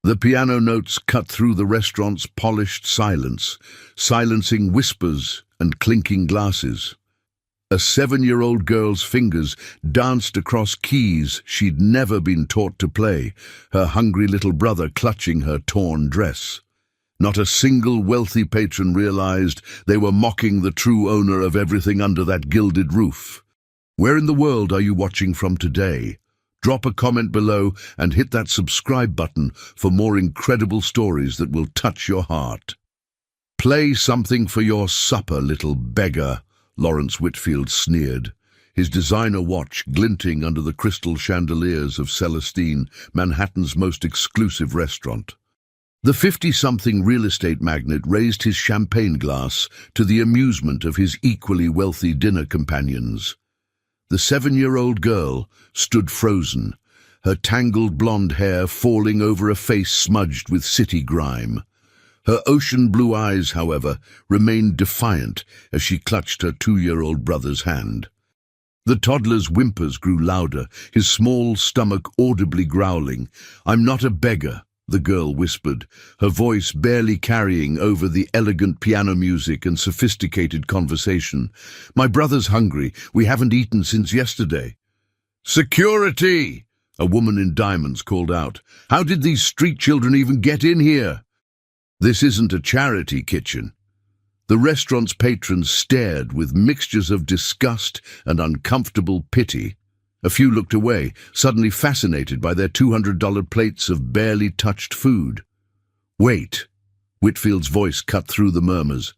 The piano notes cut through the restaurant's polished silence, silencing whispers and clinking glasses. A 7-year-old girl's fingers danced across keys she'd never been taught to play, her hungry little brother clutching her torn dress. Not a single wealthy patron realized they were mocking the true owner of everything under that gilded roof. Where in the world are you watching from today? Drop a comment below and hit that subscribe button for more incredible stories that will touch your heart. "Play something for your supper, little beggar," Lawrence Whitfield sneered, his designer watch glinting under the crystal chandeliers of Celestine, Manhattan's most exclusive restaurant. The 50-something real estate magnate raised his champagne glass to the amusement of his equally wealthy dinner companions. The 7-year-old girl stood frozen, her tangled blonde hair falling over a face smudged with city grime. Her ocean blue eyes, however, remained defiant as she clutched her 2-year-old brother's hand. The toddler's whimpers grew louder, his small stomach audibly growling. "I'm not a beggar," the girl whispered, her voice barely carrying over the elegant piano music and sophisticated conversation. "My brother's hungry. We haven't eaten since yesterday." "Security!" a woman in diamonds called out. "How did these street children even get in here?" "This isn't a charity kitchen." The restaurant's patrons stared with mixtures of disgust and uncomfortable pity. A few looked away, suddenly fascinated by their $200 plates of barely touched food. "Wait," Whitfield's voice cut through the murmurs.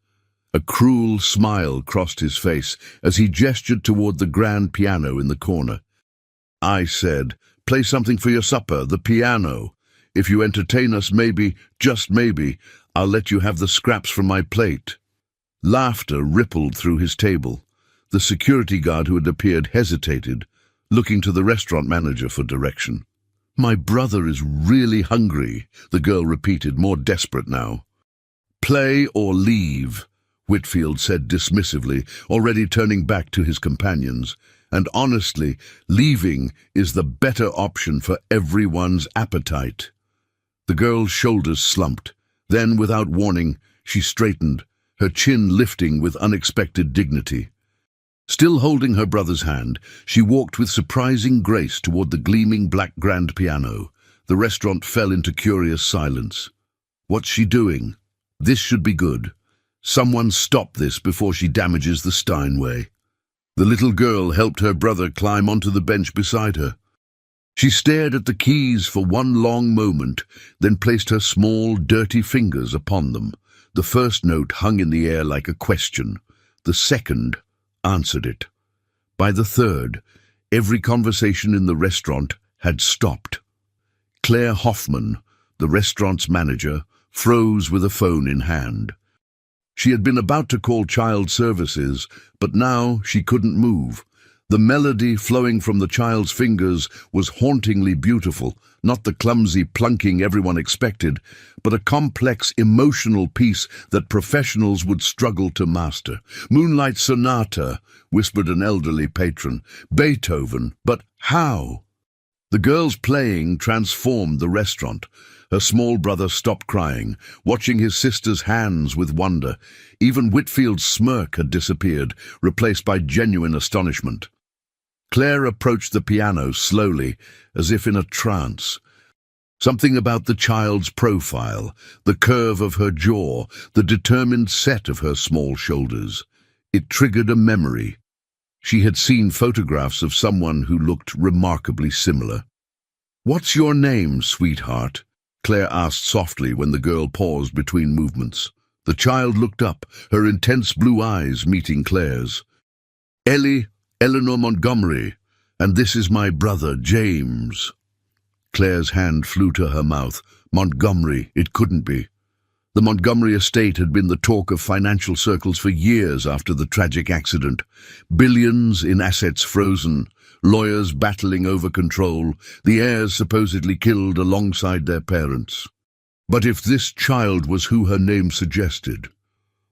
A cruel smile crossed his face as he gestured toward the grand piano in the corner. "I said, play something for your supper, the piano. If you entertain us, maybe, just maybe, I'll let you have the scraps from my plate." Laughter rippled through his table. The security guard who had appeared hesitated, looking to the restaurant manager for direction. "My brother is really hungry," the girl repeated, more desperate now. "Play or leave," Whitfield said dismissively, already turning back to his companions. "And honestly, leaving is the better option for everyone's appetite." The girl's shoulders slumped. Then, without warning, she straightened, her chin lifting with unexpected dignity. Still holding her brother's hand, she walked with surprising grace toward the gleaming black grand piano. The restaurant fell into curious silence. What's she doing? This should be good. Someone stop this before she damages the Steinway. The little girl helped her brother climb onto the bench beside her. She stared at the keys for one long moment, then placed her small, dirty fingers upon them. The first note hung in the air like a question. The second answered it. By the third, every conversation in the restaurant had stopped. Claire Hoffman, the restaurant's manager, froze with a phone in hand. She had been about to call child services, but now she couldn't move. The melody flowing from the child's fingers was hauntingly beautiful, not the clumsy plunking everyone expected, but a complex emotional piece that professionals would struggle to master. "Moonlight Sonata," whispered an elderly patron. "Beethoven, but how?" The girl's playing transformed the restaurant. Her small brother stopped crying, watching his sister's hands with wonder. Even Whitfield's smirk had disappeared, replaced by genuine astonishment. Claire approached the piano slowly, as if in a trance. Something about the child's profile, the curve of her jaw, the determined set of her small shoulders. It triggered a memory. She had seen photographs of someone who looked remarkably similar. "What's your name, sweetheart?" Claire asked softly when the girl paused between movements. The child looked up, her intense blue eyes meeting Claire's. Eleanor Montgomery, and this is my brother, James." Claire's hand flew to her mouth. Montgomery, it couldn't be. The Montgomery estate had been the talk of financial circles for years after the tragic accident. Billions in assets frozen, lawyers battling over control, the heirs supposedly killed alongside their parents. But if this child was who her name suggested,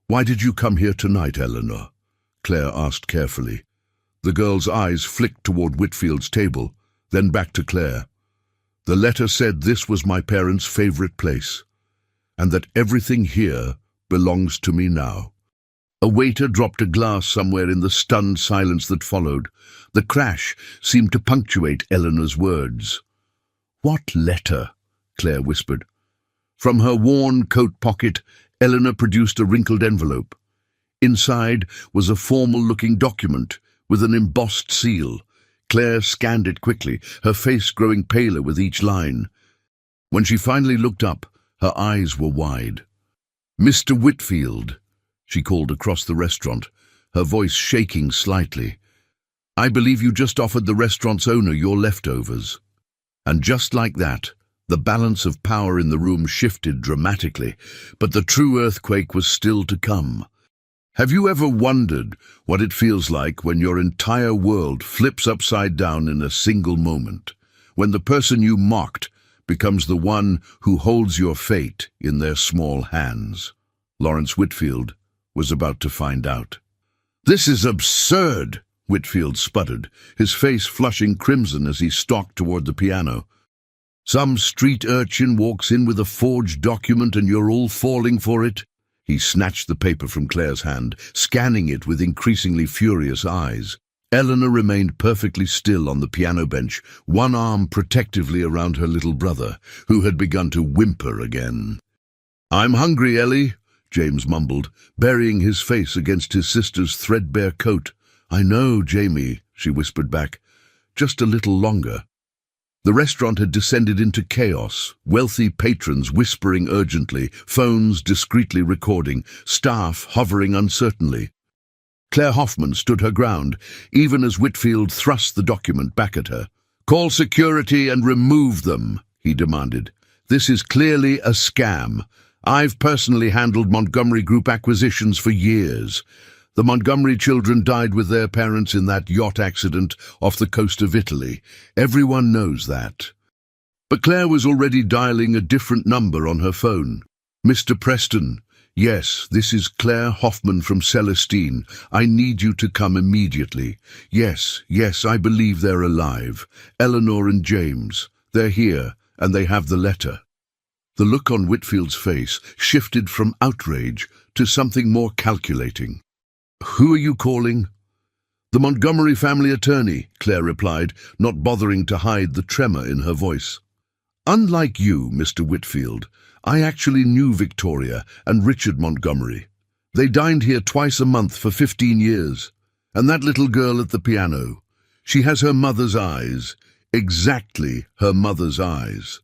"Why did you come here tonight, Eleanor?" Claire asked carefully. The girl's eyes flicked toward Whitfield's table, then back to Claire. The letter said this was my parents' favorite place, and that everything here belongs to me now. A waiter dropped a glass somewhere in the stunned silence that followed. The crash seemed to punctuate Eleanor's words. "What letter?" Claire whispered. From her worn coat pocket, Eleanor produced a wrinkled envelope. Inside was a formal-looking document with an embossed seal. Claire scanned it quickly, her face growing paler with each line. When she finally looked up, her eyes were wide. "Mr. Whitfield," she called across the restaurant, her voice shaking slightly. "I believe you just offered the restaurant's owner your leftovers." And just like that, the balance of power in the room shifted dramatically, but the true earthquake was still to come. Have you ever wondered what it feels like when your entire world flips upside down in a single moment? When the person you mocked becomes the one who holds your fate in their small hands? Lawrence Whitfield was about to find out. "This is absurd," Whitfield sputtered, his face flushing crimson as he stalked toward the piano. "Some street urchin walks in with a forged document and you're all falling for it?" He snatched the paper from Claire's hand, scanning it with increasingly furious eyes. Eleanor remained perfectly still on the piano bench, one arm protectively around her little brother, who had begun to whimper again. "I'm hungry, Ellie," James mumbled, burying his face against his sister's threadbare coat. "I know, Jamie," she whispered back. "Just a little longer." The restaurant had descended into chaos, wealthy patrons whispering urgently, phones discreetly recording, staff hovering uncertainly. Claire Hoffman stood her ground, even as Whitfield thrust the document back at her. "Call security and remove them," he demanded. "This is clearly a scam. I've personally handled Montgomery Group acquisitions for years. The Montgomery children died with their parents in that yacht accident off the coast of Italy. Everyone knows that." But Claire was already dialing a different number on her phone. "Mr. Preston, yes, this is Claire Hoffman from Celestine. I need you to come immediately. Yes, I believe they're alive. Eleanor and James. They're here, and they have the letter." The look on Whitfield's face shifted from outrage to something more calculating. "Who are you calling?" "The Montgomery family attorney," Claire replied, not bothering to hide the tremor in her voice. "Unlike you, Mr. Whitfield, I actually knew Victoria and Richard Montgomery. They dined here twice a month for 15 years. And that little girl at the piano, she has her mother's eyes, exactly her mother's eyes."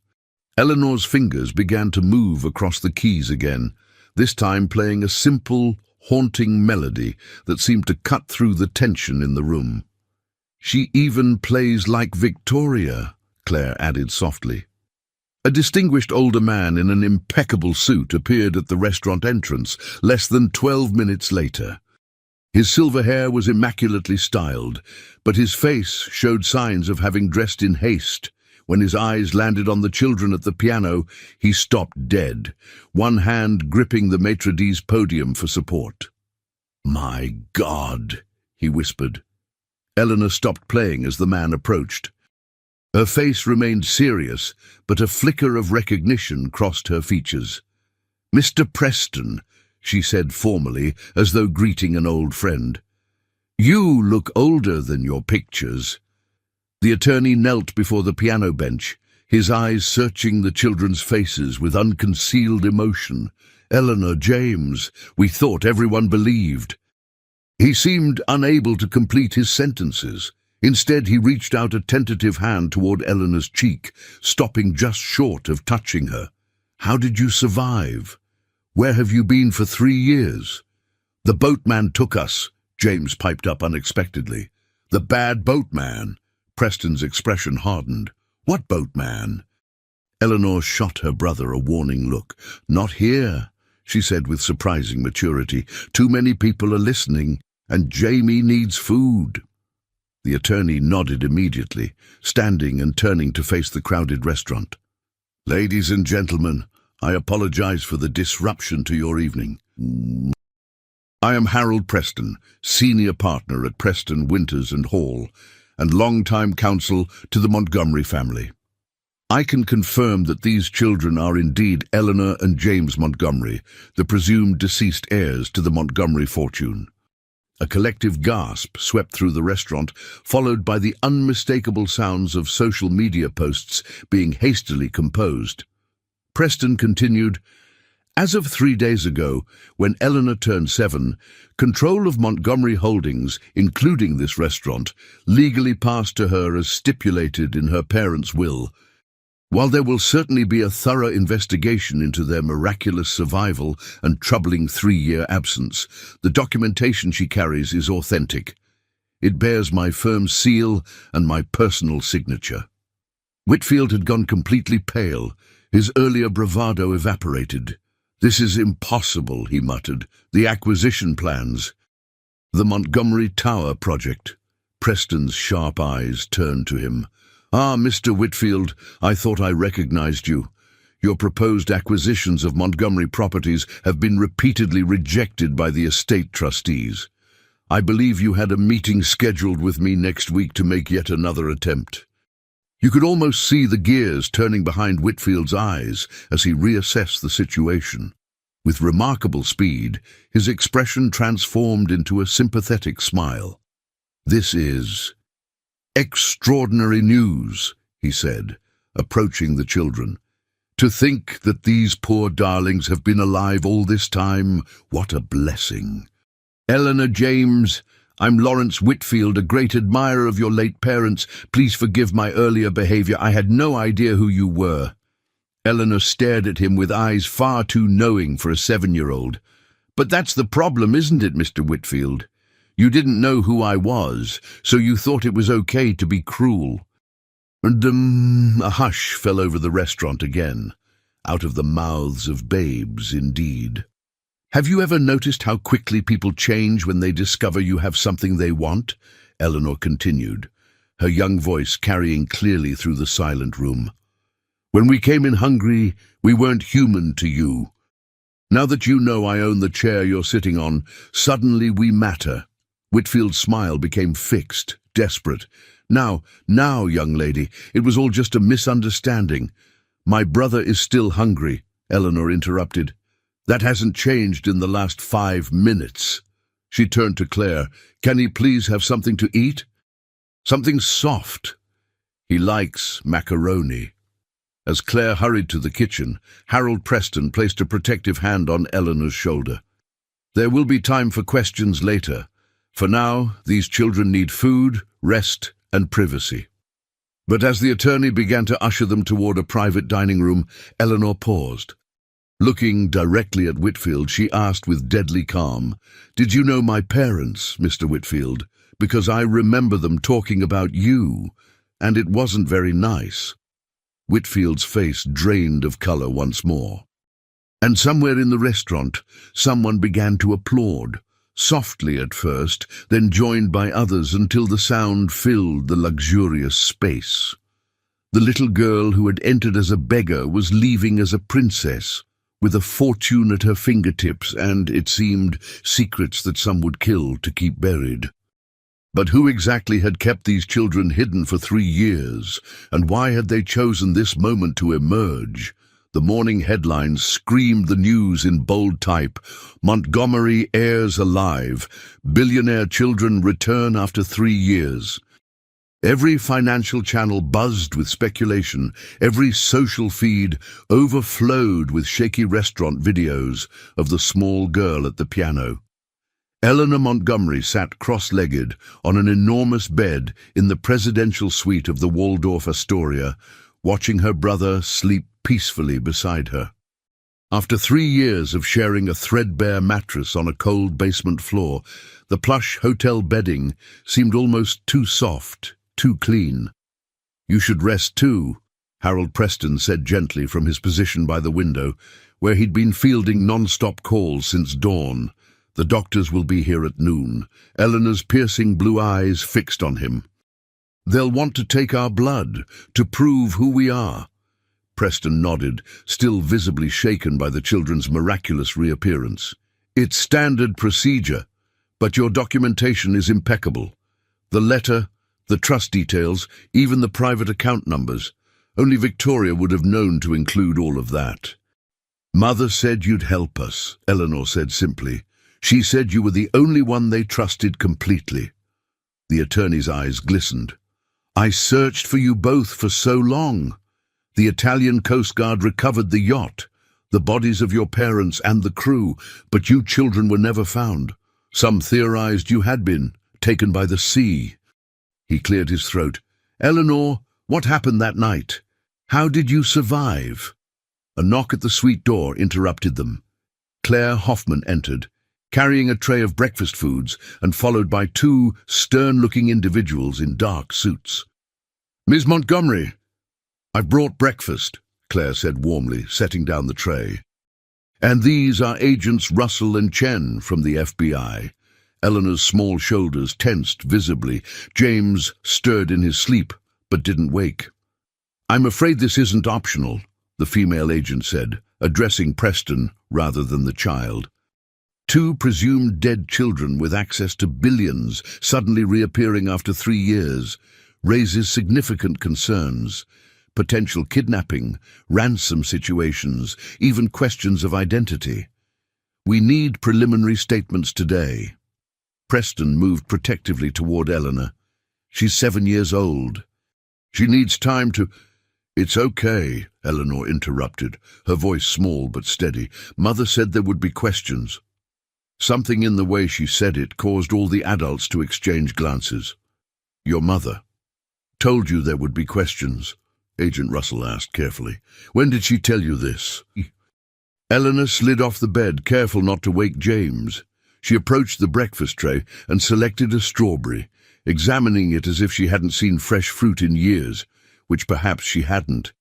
Eleanor's fingers began to move across the keys again, this time playing a simple, haunting melody that seemed to cut through the tension in the room. "She even plays like Victoria," Claire added softly. A distinguished older man in an impeccable suit appeared at the restaurant entrance less than 12 minutes later. His silver hair was immaculately styled, but his face showed signs of having dressed in haste. When his eyes landed on the children at the piano, he stopped dead, one hand gripping the maitre d's podium for support. "My God," he whispered. Eleanor stopped playing as the man approached. Her face remained serious, but a flicker of recognition crossed her features. "Mr. Preston," she said formally, as though greeting an old friend. "You look older than your pictures." The attorney knelt before the piano bench, his eyes searching the children's faces with unconcealed emotion. "Eleanor, James, we thought everyone believed." He seemed unable to complete his sentences. Instead, he reached out a tentative hand toward Eleanor's cheek, stopping just short of touching her. "How did you survive? Where have you been for 3 years?" "The boatman took us," James piped up unexpectedly. "The bad boatman." Preston's expression hardened. "What boatman?" Eleanor shot her brother a warning look. "Not here," she said with surprising maturity. "Too many people are listening, and Jamie needs food." The attorney nodded immediately, standing and turning to face the crowded restaurant. "Ladies and gentlemen, I apologize for the disruption to your evening. I am Harold Preston, senior partner at Preston, Winters and Hall, and longtime counsel to the Montgomery family." I can confirm that these children are indeed Eleanor and James Montgomery, the presumed deceased heirs to the Montgomery fortune. A collective gasp swept through the restaurant, followed by the unmistakable sounds of social media posts being hastily composed. Preston continued, "As of 3 days ago, when Eleanor turned 7, control of Montgomery Holdings, including this restaurant, legally passed to her as stipulated in her parents' will. While there will certainly be a thorough investigation into their miraculous survival and troubling 3-year absence, the documentation she carries is authentic. It bears my firm seal and my personal signature." Whitfield had gone completely pale, his earlier bravado evaporated. "This is impossible," he muttered. "The acquisition plans." "The Montgomery Tower project." Preston's sharp eyes turned to him. "Ah, Mr. Whitfield, I thought I recognized you. Your proposed acquisitions of Montgomery properties have been repeatedly rejected by the estate trustees. I believe you had a meeting scheduled with me next week to make yet another attempt." You could almost see the gears turning behind Whitfield's eyes as he reassessed the situation. With remarkable speed, his expression transformed into a sympathetic smile. "This is extraordinary news," he said, approaching the children. "To think that these poor darlings have been alive all this time, what a blessing. Eleanor, James, I'm Lawrence Whitfield, a great admirer of your late parents. Please forgive my earlier behavior. I had no idea who you were." Eleanor stared at him with eyes far too knowing for a 7-year-old. "But that's the problem, isn't it, Mr. Whitfield? You didn't know who I was, so you thought it was okay to be cruel." And a hush fell over the restaurant again. Out of the mouths of babes, indeed. "Have you ever noticed how quickly people change when they discover you have something they want?" Eleanor continued, her young voice carrying clearly through the silent room. "When we came in hungry, we weren't human to you. Now that you know I own the chair you're sitting on, suddenly we matter." Whitfield's smile became fixed, desperate. Now, young lady, it was all just a misunderstanding." "My brother is still hungry," Eleanor interrupted. "That hasn't changed in the last 5 minutes." She turned to Claire. "Can he please have something to eat? Something soft. He likes macaroni." As Claire hurried to the kitchen, Harold Preston placed a protective hand on Eleanor's shoulder. "There will be time for questions later. For now, these children need food, rest, and privacy." But as the attorney began to usher them toward a private dining room, Eleanor paused. Looking directly at Whitfield, she asked with deadly calm, "Did you know my parents, Mr. Whitfield? Because I remember them talking about you, and it wasn't very nice." Whitfield's face drained of color once more. And somewhere in the restaurant, someone began to applaud. Softly at first, then joined by others until the sound filled the luxurious space. The little girl who had entered as a beggar was leaving as a princess, with a fortune at her fingertips and, it seemed, secrets that some would kill to keep buried. But who exactly had kept these children hidden for 3 years, and why had they chosen this moment to emerge? The morning headlines screamed the news in bold type. "Montgomery heirs alive. Billionaire children return after 3 years." Every financial channel buzzed with speculation. Every social feed overflowed with shaky restaurant videos of the small girl at the piano. Eleanor Montgomery sat cross-legged on an enormous bed in the presidential suite of the Waldorf Astoria, watching her brother sleep peacefully beside her. After 3 years of sharing a threadbare mattress on a cold basement floor, the plush hotel bedding seemed almost too soft, too clean. "You should rest too," Harold Preston said gently from his position by the window, where he'd been fielding non-stop calls since dawn. "The doctors will be here at noon." Eleanor's piercing blue eyes fixed on him. "They'll want to take our blood, to prove who we are." Preston nodded, still visibly shaken by the children's miraculous reappearance. "It's standard procedure, but your documentation is impeccable. The letter, the trust details, even the private account numbers. Only Victoria would have known to include all of that. Mother said you'd help us, Eleanor said simply. She said you were the only one they trusted completely. The attorney's eyes glistened. I searched for you both for so long. The Italian Coast Guard recovered the yacht, the bodies of your parents and the crew, but you children were never found. Some theorized you had been taken by the sea. He cleared his throat. Eleanor, what happened that night? How did you survive? A knock at the suite door interrupted them. Claire Hoffman entered, carrying a tray of breakfast foods and followed by two stern-looking individuals in dark suits. Miss Montgomery, I've brought breakfast, Claire said warmly, setting down the tray. And these are Agents Russell and Chen from the FBI. Eleanor's small shoulders tensed visibly. James stirred in his sleep, but didn't wake. I'm afraid this isn't optional, the female agent said, addressing Preston rather than the child. Two presumed dead children with access to billions suddenly reappearing after 3 years raises significant concerns. Potential kidnapping, ransom situations, even questions of identity. We need preliminary statements today. Preston moved protectively toward Eleanor. She's 7 years old. She needs time to... It's okay, Eleanor interrupted, her voice small but steady. Mother said there would be questions. Something in the way she said it caused all the adults to exchange glances. Your mother told you there would be questions, Agent Russell asked carefully. When did she tell you this? Eleanor slid off the bed, careful not to wake James. She approached the breakfast tray and selected a strawberry, examining it as if she hadn't seen fresh fruit in years, which perhaps she hadn't.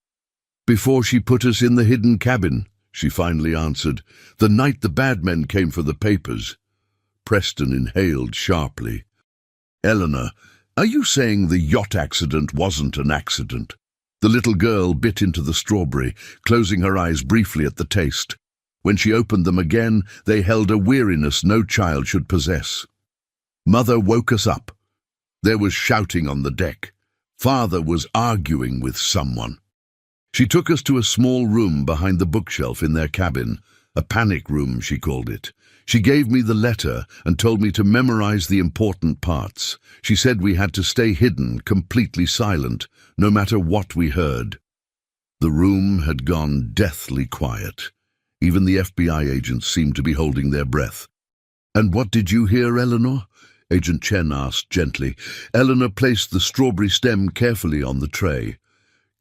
Before she put us in the hidden cabin, she finally answered, the night the bad men came for the papers. Preston inhaled sharply. Eleanor, are you saying the yacht accident wasn't an accident? The little girl bit into the strawberry, closing her eyes briefly at the taste. When she opened them again, they held a weariness no child should possess. Mother woke us up. There was shouting on the deck. Father was arguing with someone. She took us to a small room behind the bookshelf in their cabin, a panic room, she called it. She gave me the letter and told me to memorize the important parts. She said we had to stay hidden, completely silent, no matter what we heard. The room had gone deathly quiet. Even the FBI agents seemed to be holding their breath. And what did you hear, Eleanor? Agent Chen asked gently. Eleanor placed the strawberry stem carefully on the tray.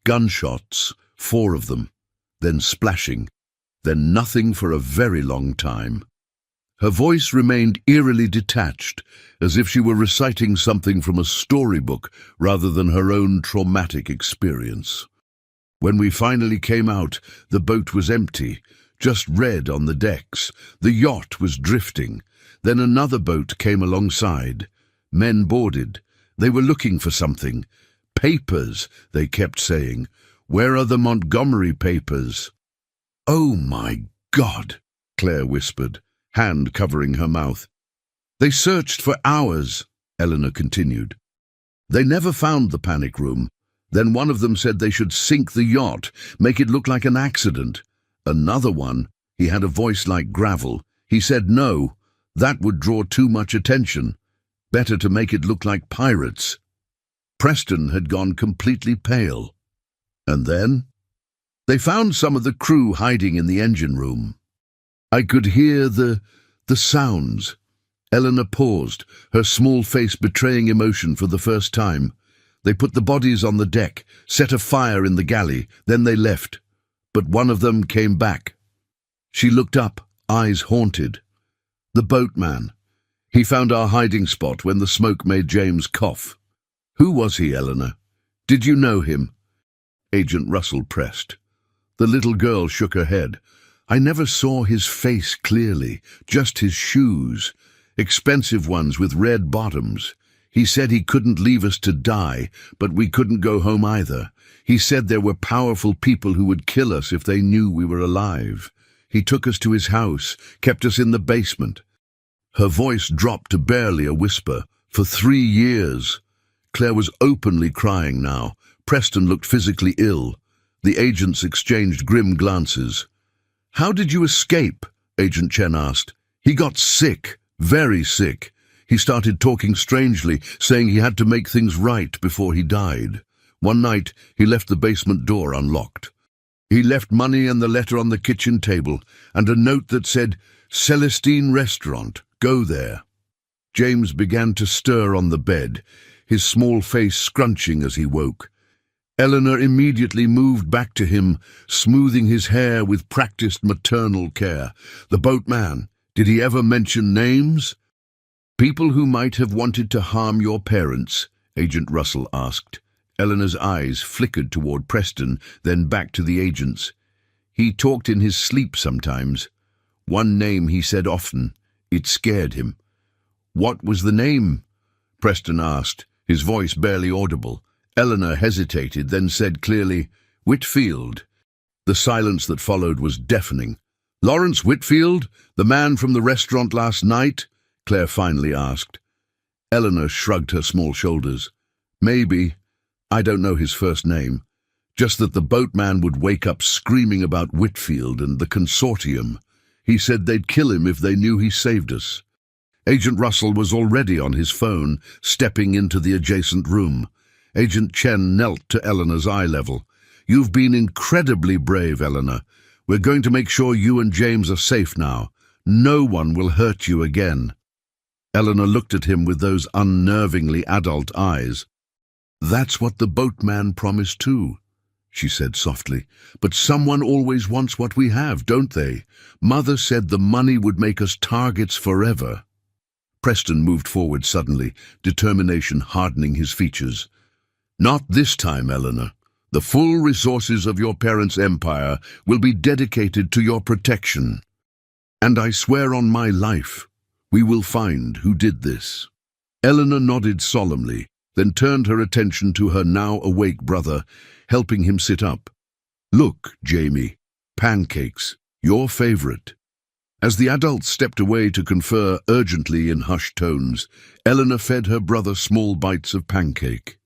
Gunshots, 4 of them, then splashing, then nothing for a very long time. Her voice remained eerily detached, as if she were reciting something from a storybook rather than her own traumatic experience. When we finally came out, the boat was empty, just red on the decks. The yacht was drifting. Then another boat came alongside. Men boarded. They were looking for something. Papers, they kept saying. Where are the Montgomery papers? Oh my God, Claire whispered, hand covering her mouth. They searched for hours, Eleanor continued. They never found the panic room. Then one of them said they should sink the yacht, make it look like an accident. Another one, he had a voice like gravel. He said no, that would draw too much attention. Better to make it look like pirates. Preston had gone completely pale. And then? They found some of the crew hiding in the engine room. I could hear the sounds. Eleanor paused, her small face betraying emotion for the first time. They put the bodies on the deck, set a fire in the galley, then they left. But one of them came back. She looked up, eyes haunted. The boatman. He found our hiding spot when the smoke made James cough. Who was he, Eleanor? Did you know him? Agent Russell pressed. The little girl shook her head. I never saw his face clearly, just his shoes, expensive ones with red bottoms. He said he couldn't leave us to die, but we couldn't go home either. He said there were powerful people who would kill us if they knew we were alive. He took us to his house, kept us in the basement. Her voice dropped to barely a whisper. For 3 years. Claire was openly crying now. Preston looked physically ill. The agents exchanged grim glances. "How did you escape?" Agent Chen asked. "He got sick, very sick. He started talking strangely, saying he had to make things right before he died. One night, he left the basement door unlocked. He left money and the letter on the kitchen table, and a note that said, 'Celestine Restaurant, go there.'" James began to stir on the bed, his small face scrunching as he woke. Eleanor immediately moved back to him, smoothing his hair with practiced maternal care. "The boatman, did he ever mention names?" "People who might have wanted to harm your parents," Agent Russell asked. Eleanor's eyes flickered toward Preston, then back to the agents. "He talked in his sleep sometimes. One name he said often. It scared him." "What was the name?" Preston asked, his voice barely audible. Eleanor hesitated, then said clearly, "Whitfield." The silence that followed was deafening. "Lawrence Whitfield, the man from the restaurant last night?" Claire finally asked. Eleanor shrugged her small shoulders. "Maybe. I don't know his first name. Just that the boatman would wake up screaming about Whitfield and the consortium. He said they'd kill him if they knew he saved us." Agent Russell was already on his phone, stepping into the adjacent room. Agent Chen knelt to Eleanor's eye level. "You've been incredibly brave, Eleanor. We're going to make sure you and James are safe now. No one will hurt you again." Eleanor looked at him with those unnervingly adult eyes. "That's what the boatman promised too," she said softly. "But someone always wants what we have, don't they? Mother said the money would make us targets forever." Preston moved forward suddenly, determination hardening his features. "Not this time, Eleanor. The full resources of your parents' empire will be dedicated to your protection. And I swear on my life, we will find who did this." Eleanor nodded solemnly, then turned her attention to her now awake brother, helping him sit up. "Look, Jamie, pancakes, your favorite." As the adults stepped away to confer urgently in hushed tones, Eleanor fed her brother small bites of pancake.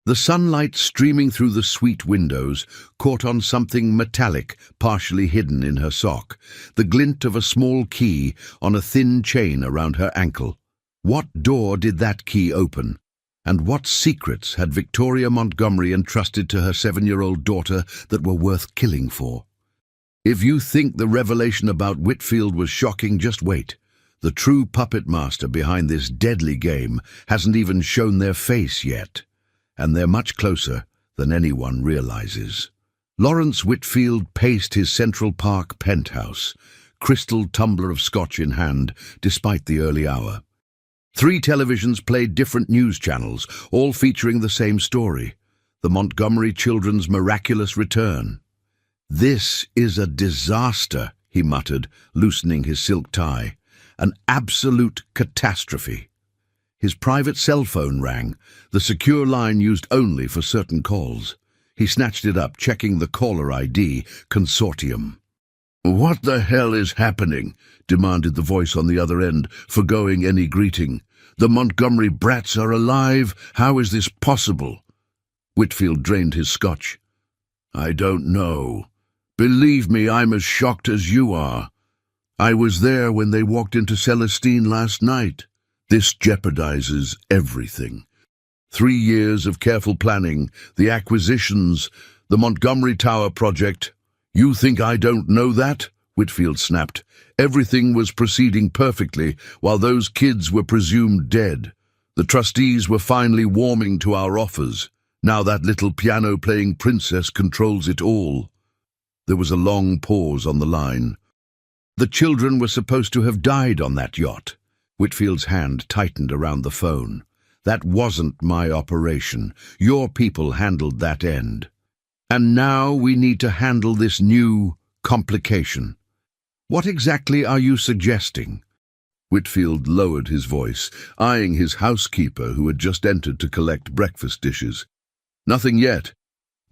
The sunlight streaming through the suite windows caught on something metallic partially hidden in her sock, the glint of a small key on a thin chain around her ankle. What door did that key open? And what secrets had Victoria Montgomery entrusted to her 7-year-old daughter that were worth killing for? If you think the revelation about Whitfield was shocking, just wait. The true puppet master behind this deadly game hasn't even shown their face yet. And they're much closer than anyone realizes. Lawrence Whitfield paced his Central Park penthouse, crystal tumbler of scotch in hand, despite the early hour. 3 televisions played different news channels, all featuring the same story: the Montgomery children's miraculous return. "This is a disaster," he muttered, loosening his silk tie. "An absolute catastrophe." His private cell phone rang, the secure line used only for certain calls. He snatched it up, checking the caller ID, Consortium. "What the hell is happening?" demanded the voice on the other end, forgoing any greeting. "The Montgomery brats are alive. How is this possible?" Whitfield drained his scotch. "I don't know. Believe me, I'm as shocked as you are. I was there when they walked into Celestine last night. This jeopardizes everything. 3 years of careful planning, the acquisitions, the Montgomery Tower project. You think I don't know that?" Whitfield snapped. "Everything was proceeding perfectly while those kids were presumed dead. The trustees were finally warming to our offers. Now that little piano-playing princess controls it all." There was a long pause on the line. "The children were supposed to have died on that yacht." Whitfield's hand tightened around the phone. "That wasn't my operation. Your people handled that end. And now we need to handle this new complication. What exactly are you suggesting?" Whitfield lowered his voice, eyeing his housekeeper who had just entered to collect breakfast dishes. "Nothing yet.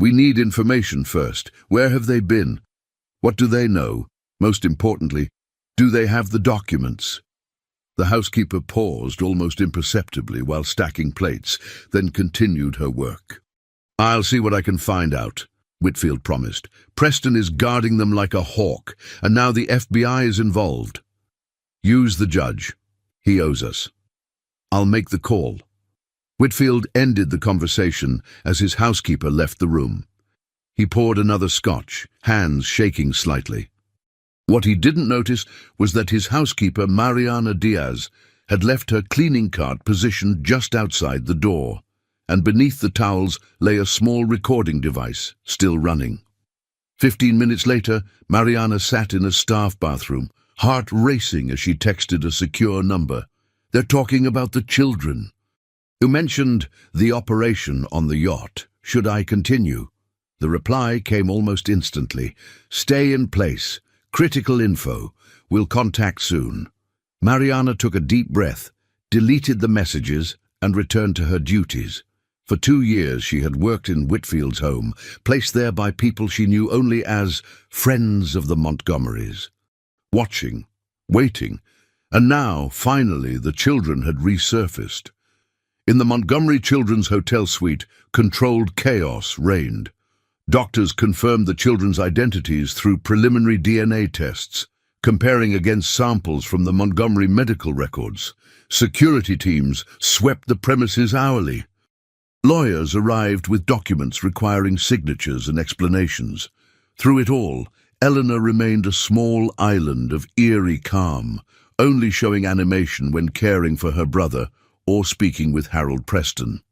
We need information first. Where have they been? What do they know? Most importantly, do they have the documents?" The housekeeper paused almost imperceptibly while stacking plates, then continued her work. I'll see what I can find out, Whitfield promised. Preston is guarding them like a hawk, and now the FBI is involved. Use the judge. He owes us. I'll make the call. Whitfield ended the conversation as his housekeeper left the room. He poured another scotch, hands shaking slightly. What he didn't notice was that his housekeeper, Mariana Diaz, had left her cleaning cart positioned just outside the door, and beneath the towels lay a small recording device, still running. 15 minutes later, Mariana sat in a staff bathroom, heart racing as she texted a secure number. They're talking about the children. You mentioned the operation on the yacht. Should I continue? The reply came almost instantly. Stay in place. Critical info. We'll contact soon. Mariana took a deep breath, deleted the messages, and returned to her duties. For 2 years she had worked in Whitfield's home, placed there by people she knew only as friends of the Montgomerys. Watching, waiting, and now, finally, the children had resurfaced. In the Montgomery Children's Hotel suite, controlled chaos reigned. Doctors confirmed the children's identities through preliminary DNA tests, comparing against samples from the Montgomery medical records. Security teams swept the premises hourly. Lawyers arrived with documents requiring signatures and explanations. Through it all, Eleanor remained a small island of eerie calm, only showing animation when caring for her brother or speaking with Harold Preston.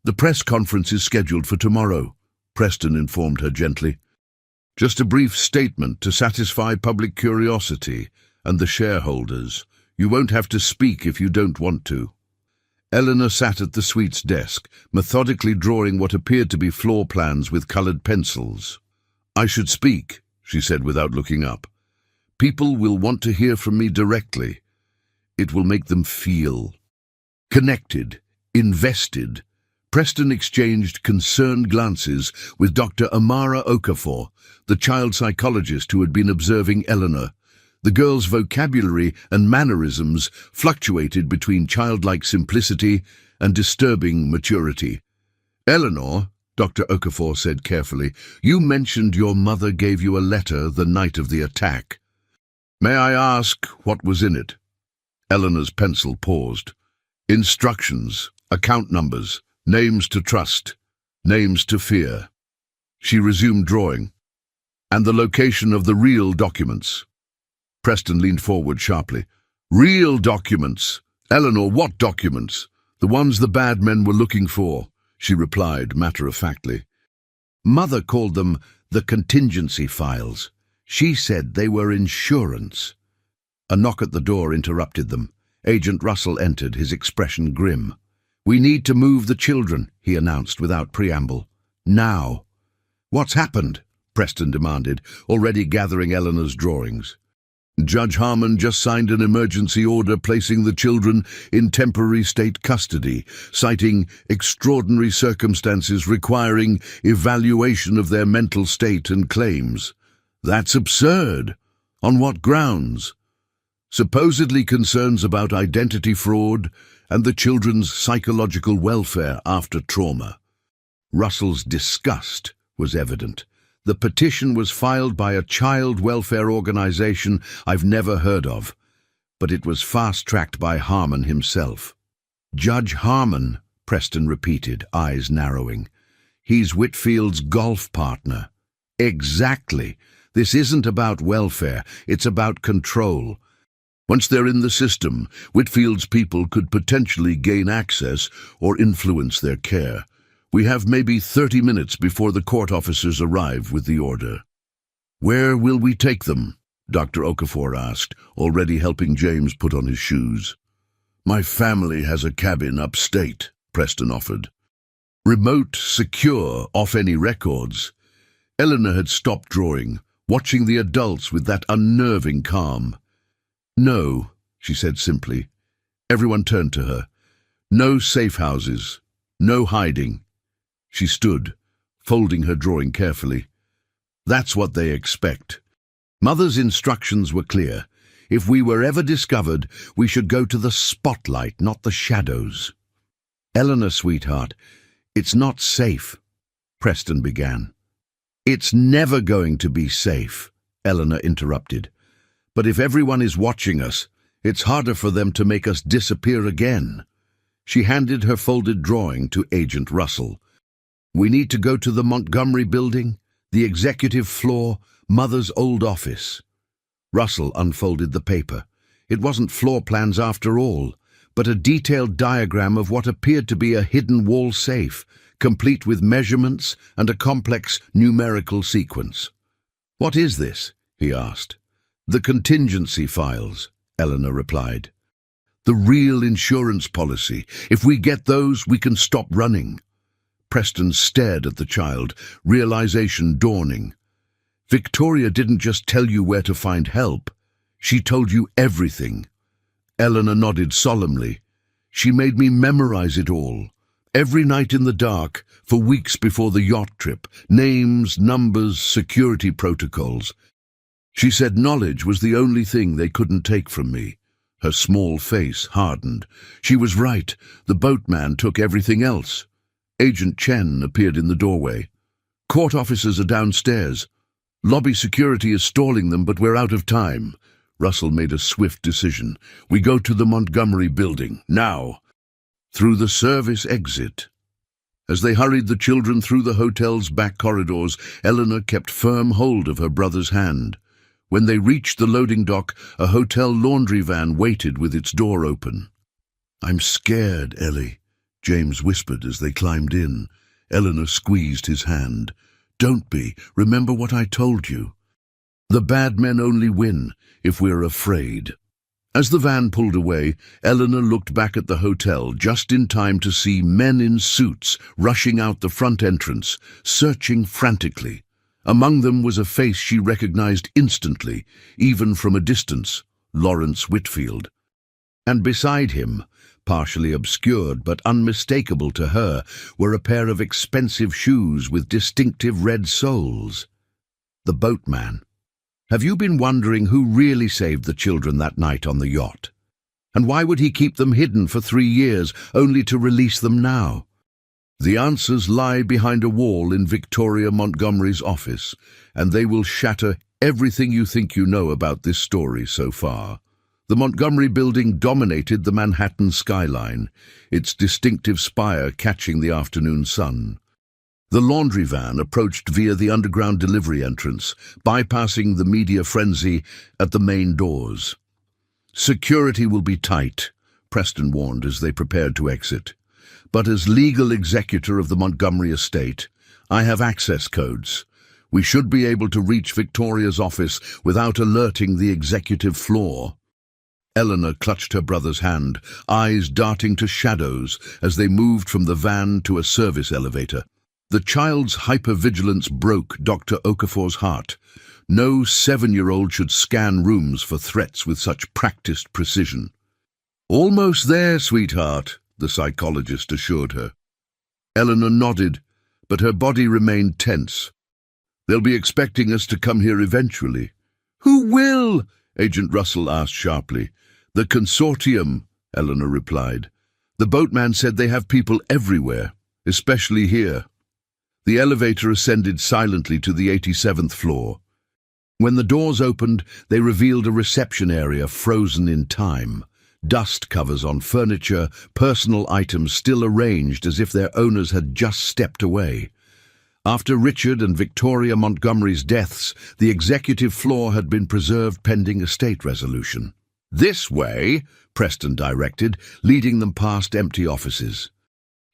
The press conference is scheduled for tomorrow, Preston informed her gently. Just a brief statement to satisfy public curiosity and the shareholders. You won't have to speak if you don't want to. Eleanor sat at the suite's desk, methodically drawing what appeared to be floor plans with colored pencils. I should speak, she said without looking up. People will want to hear from me directly. It will make them feel connected, invested. Preston exchanged concerned glances with Dr. Amara Okafor, the child psychologist who had been observing Eleanor. The girl's vocabulary and mannerisms fluctuated between childlike simplicity and disturbing maturity. Eleanor, Dr. Okafor said carefully, you mentioned your mother gave you a letter the night of the attack. May I ask what was in it? Eleanor's pencil paused. Instructions, account numbers, names to trust, names to fear. She resumed drawing. And the location of the real documents. Preston leaned forward sharply. Real documents? Eleanor, what documents? The ones the bad men were looking for, she replied matter-of-factly. Mother called them the contingency files. She said they were insurance. A knock at the door interrupted them. Agent Russell entered, his expression grim. We need to move the children, he announced without preamble. Now. What's happened? Preston demanded, already gathering Eleanor's drawings. Judge Harmon just signed an emergency order placing the children in temporary state custody, citing extraordinary circumstances requiring evaluation of their mental state and claims. That's absurd. On what grounds? Supposedly concerns about identity fraud and the children's psychological welfare after trauma. Russell's disgust was evident. The petition was filed by a child welfare organization I've never heard of, but it was fast-tracked by Harmon himself. Judge Harmon, Preston repeated, eyes narrowing. He's Whitfield's golf partner. Exactly. This isn't about welfare, it's about control. Once they're in the system, Whitfield's people could potentially gain access or influence their care. We have maybe 30 minutes before the court officers arrive with the order. Where will we take them? Dr. Okafor asked, already helping James put on his shoes. My family has a cabin upstate, Preston offered. Remote, secure, off any records. Eleanor had stopped drawing, watching the adults with that unnerving calm. No, she said simply. Everyone turned to her. No safe houses. No hiding. She stood, folding her drawing carefully. That's what they expect. Mother's instructions were clear. If we were ever discovered, we should go to the spotlight, not the shadows. Eleanor, sweetheart, it's not safe. Preston began. "It's never going to be safe," Eleanor interrupted. "But if everyone is watching us, it's harder for them to make us disappear again." She handed her folded drawing to Agent Russell. "We need to go to the Montgomery building, the executive floor, Mother's old office." Russell unfolded the paper. It wasn't floor plans after all, but a detailed diagram of what appeared to be a hidden wall safe, complete with measurements and a complex numerical sequence. "What is this?" he asked. "The contingency files," Eleanor replied. "The real insurance policy. If we get those, we can stop running." Preston stared at the child, realization dawning. "Victoria didn't just tell you where to find help. She told you everything." Eleanor nodded solemnly. "She made me memorize it all. Every night in the dark, for weeks before the yacht trip. Names, numbers, security protocols. She said knowledge was the only thing they couldn't take from me." Her small face hardened. She was right. The boatman took everything else. Agent Chen appeared in the doorway. "Court officers are downstairs. Lobby security is stalling them, but we're out of time." Russell made a swift decision. "We go to the Montgomery building, now." Through the service exit. As they hurried the children through the hotel's back corridors, Eleanor kept firm hold of her brother's hand. When they reached the loading dock, a hotel laundry van waited with its door open. "I'm scared, Ellie," James whispered as they climbed in. Eleanor squeezed his hand. "Don't be. Remember what I told you. The bad men only win if we're afraid." As the van pulled away, Eleanor looked back at the hotel just in time to see men in suits rushing out the front entrance, searching frantically. Among them was a face she recognized instantly, even from a distance: Lawrence Whitfield. And beside him, partially obscured but unmistakable to her, were a pair of expensive shoes with distinctive red soles. The boatman. Have you been wondering who really saved the children that night on the yacht? And why would he keep them hidden for 3 years, only to release them now? The answers lie behind a wall in Victoria Montgomery's office, and they will shatter everything you think you know about this story so far. The Montgomery building dominated the Manhattan skyline, its distinctive spire catching the afternoon sun. The laundry van approached via the underground delivery entrance, bypassing the media frenzy at the main doors. "Security will be tight," Preston warned as they prepared to exit. "But as legal executor of the Montgomery estate, I have access codes. We should be able to reach Victoria's office without alerting the executive floor." Eleanor clutched her brother's hand, eyes darting to shadows as they moved from the van to a service elevator. The child's hypervigilance broke Dr. Okafor's heart. No 7-year-old should scan rooms for threats with such practiced precision. "Almost there, sweetheart," the psychologist assured her. Eleanor nodded, but her body remained tense. "They'll be expecting us to come here eventually." "Who will?" Agent Russell asked sharply. "The consortium," Eleanor replied. "The boatman said they have people everywhere, especially here." The elevator ascended silently to the 87th floor. When the doors opened, they revealed a reception area frozen in time. Dust covers on furniture, personal items still arranged as if their owners had just stepped away. After Richard and Victoria Montgomery's deaths, the executive floor had been preserved pending estate resolution. "This way," Preston directed, leading them past empty offices.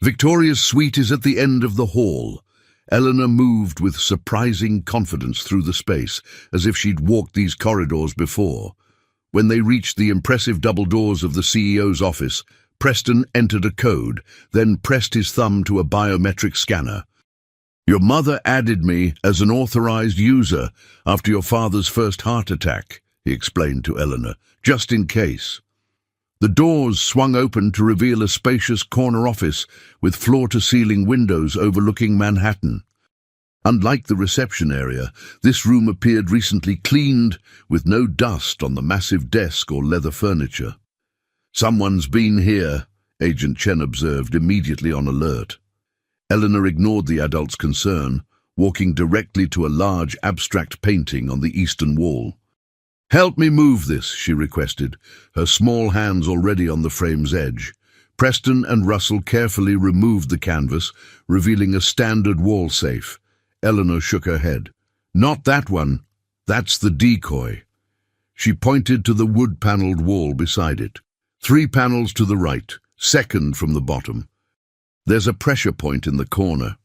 "Victoria's suite is at the end of the hall." Eleanor moved with surprising confidence through the space, as if she'd walked these corridors before. When they reached the impressive double doors of the CEO's office, Preston entered a code, then pressed his thumb to a biometric scanner. "Your mother added me as an authorized user after your father's first heart attack," he explained to Eleanor, "just in case." The doors swung open to reveal a spacious corner office with floor-to-ceiling windows overlooking Manhattan. Unlike the reception area, this room appeared recently cleaned, with no dust on the massive desk or leather furniture. "Someone's been here," Agent Chen observed, immediately on alert. Eleanor ignored the adult's concern, walking directly to a large abstract painting on the eastern wall. "Help me move this," she requested, her small hands already on the frame's edge. Preston and Russell carefully removed the canvas, revealing a standard wall safe. Eleanor shook her head. "Not that one. That's the decoy." She pointed to the wood-paneled wall beside it. 3 panels to the right, second from the bottom. "There's a pressure point in the corner."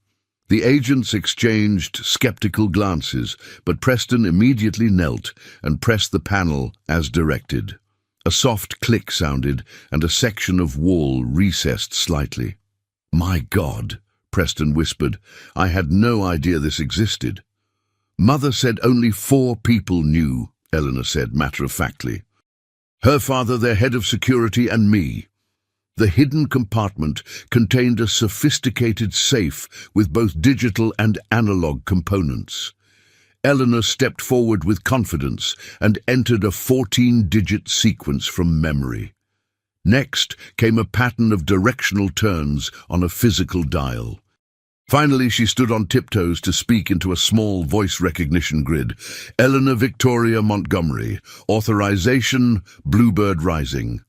The agents exchanged skeptical glances, but Preston immediately knelt and pressed the panel as directed. A soft click sounded, and a section of wall recessed slightly. "My God," Preston whispered, "I had no idea this existed." "Mother said only 4 people knew," Eleanor said matter-of-factly. "Her father, their head of security, and me." The hidden compartment contained a sophisticated safe with both digital and analog components. Eleanor stepped forward with confidence and entered a 14-digit sequence from memory. Next came a pattern of directional turns on a physical dial. Finally, she stood on tiptoes to speak into a small voice recognition grid. "Eleanor Victoria Montgomery, authorization Bluebird Rising."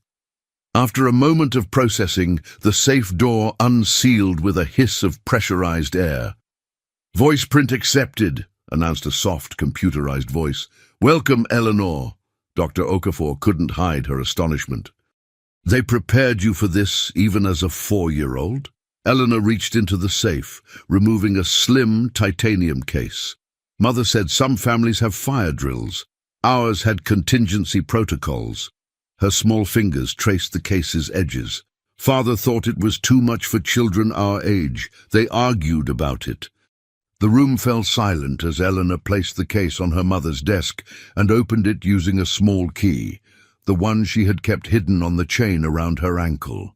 After a moment of processing, the safe door unsealed with a hiss of pressurized air. "Voice print accepted," announced a soft, computerized voice. "Welcome, Eleanor." Dr. Okafor couldn't hide her astonishment. "They prepared you for this, even as a 4-year-old? Eleanor reached into the safe, removing a slim titanium case. "Mother said some families have fire drills. Ours had contingency protocols." Her small fingers traced the case's edges. "Father thought it was too much for children our age. They argued about it." The room fell silent as Eleanor placed the case on her mother's desk and opened it using a small key, the one she had kept hidden on the chain around her ankle.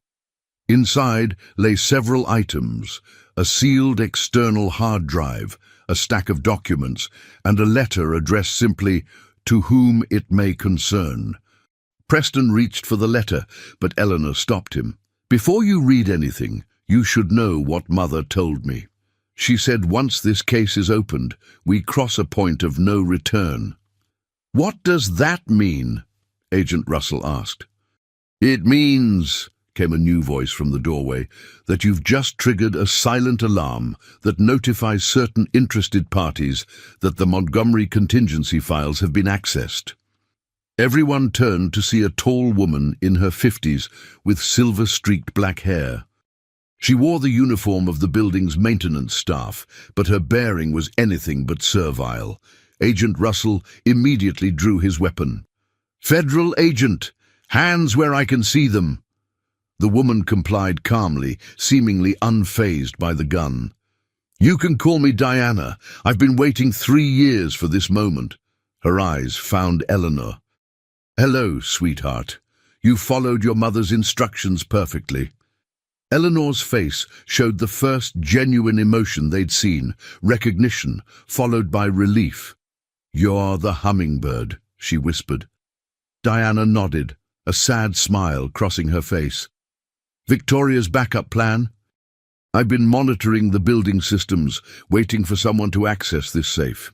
Inside lay several items: a sealed external hard drive, a stack of documents, and a letter addressed simply, "To whom it may concern." Preston reached for the letter, but Eleanor stopped him. "Before you read anything, you should know what Mother told me. She said once this case is opened, we cross a point of no return." "What does that mean?" Agent Russell asked. "It means," came a new voice from the doorway, "that you've just triggered a silent alarm that notifies certain interested parties that the Montgomery contingency files have been accessed." Everyone turned to see a tall woman in her 50s with silver-streaked black hair. She wore the uniform of the building's maintenance staff, but her bearing was anything but servile. Agent Russell immediately drew his weapon. "Federal agent! Hands where I can see them!" The woman complied calmly, seemingly unfazed by the gun. "You can call me Diana. I've been waiting 3 years for this moment." Her eyes found Eleanor. "Hello, sweetheart. You followed your mother's instructions perfectly." Eleanor's face showed the first genuine emotion they'd seen, recognition, followed by relief. "You're the hummingbird," she whispered. Diana nodded, a sad smile crossing her face. "Victoria's backup plan?" "I've been monitoring the building systems, waiting for someone to access this safe."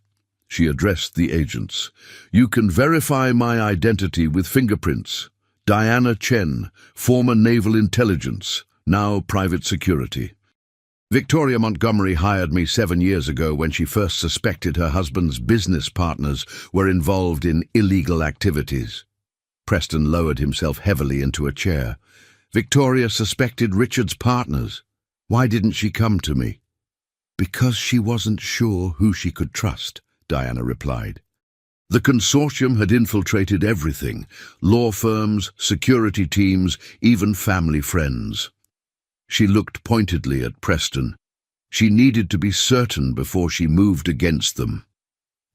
She addressed the agents. "You can verify my identity with fingerprints. Diana Chen, former Naval Intelligence, now private security. Victoria Montgomery hired me 7 years ago when she first suspected her husband's business partners were involved in illegal activities." Preston lowered himself heavily into a chair. "Victoria suspected Richard's partners. Why didn't she come to me?" "Because she wasn't sure who she could trust," Diana replied. The consortium had infiltrated everything: law firms, security teams, even family friends. She looked pointedly at Preston. She needed to be certain before she moved against them.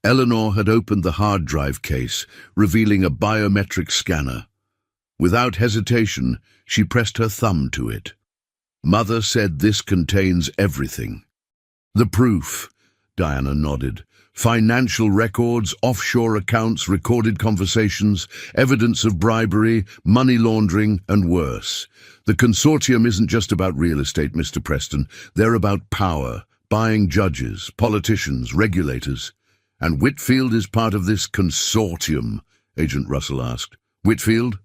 Eleanor had opened the hard drive case, revealing a biometric scanner. Without hesitation, she pressed her thumb to it. "Mother said this contains everything." The proof. Diana nodded. Financial records, offshore accounts, recorded conversations, evidence of bribery, money laundering, and worse. The consortium isn't just about real estate, Mr. Preston. They're about power, buying judges, politicians, regulators. And Whitfield is part of this consortium, Agent Russell asked. Whitfield?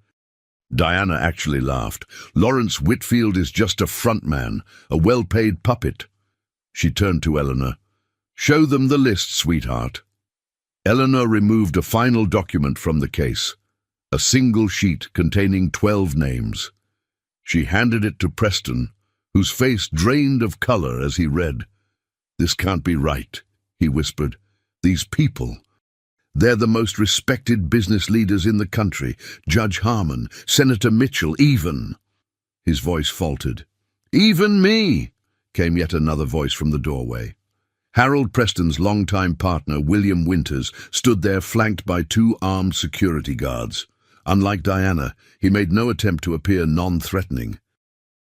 Diana actually laughed. Lawrence Whitfield is just a frontman, a well-paid puppet. She turned to Eleanor. Show them the list, sweetheart. Eleanor removed a final document from the case, a single sheet containing 12 names. She handed it to Preston, whose face drained of color as he read. This can't be right, he whispered. These people, they're the most respected business leaders in the country. Judge Harmon, Senator Mitchell, even. His voice faltered. Even me, came yet another voice from the doorway. Harold Preston's longtime partner, William Winters, stood there flanked by 2 armed security guards. Unlike Diana, he made no attempt to appear non-threatening.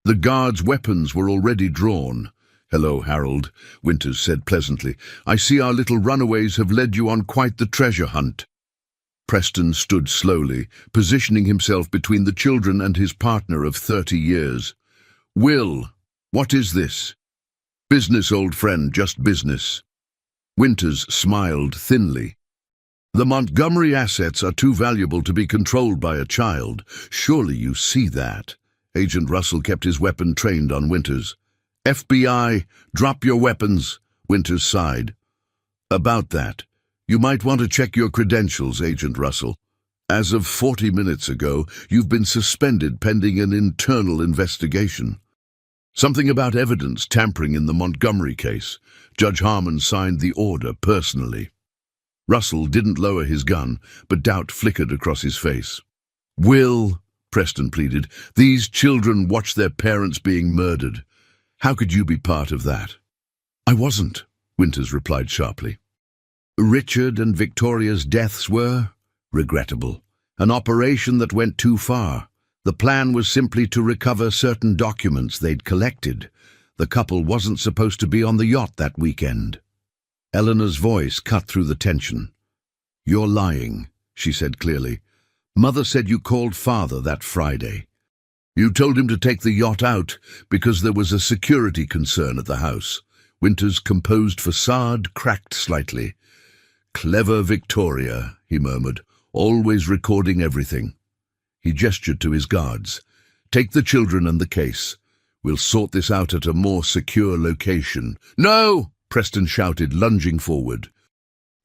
The guards' weapons were already drawn. "Hello, Harold," Winters said pleasantly. "I see our little runaways have led you on quite the treasure hunt." Preston stood slowly, positioning himself between the children and his partner of 30 years. "Will, what is this?" "Business, old friend, just business." Winters smiled thinly. "The Montgomery assets are too valuable to be controlled by a child. Surely you see that." Agent Russell kept his weapon trained on Winters. "FBI, drop your weapons," Winters sighed. "About that, you might want to check your credentials, Agent Russell. As of 40 minutes ago, you've been suspended pending an internal investigation. Something about evidence tampering in the Montgomery case. Judge Harmon signed the order personally." Russell didn't lower his gun, but doubt flickered across his face. "Will," Preston pleaded, "these children watch their parents being murdered. How could you be part of that?" "I wasn't," Winters replied sharply. "Richard and Victoria's deaths were regrettable. An operation that went too far. The plan was simply to recover certain documents they'd collected. The couple wasn't supposed to be on the yacht that weekend." Eleanor's voice cut through the tension. "You're lying," she said clearly. "Mother said you called Father that Friday. You told him to take the yacht out because there was a security concern at the house." Winter's composed facade cracked slightly. "Clever Victoria," he murmured, "always recording everything." He gestured to his guards. "Take the children and the case. We'll sort this out at a more secure location." "No!" Preston shouted, lunging forward.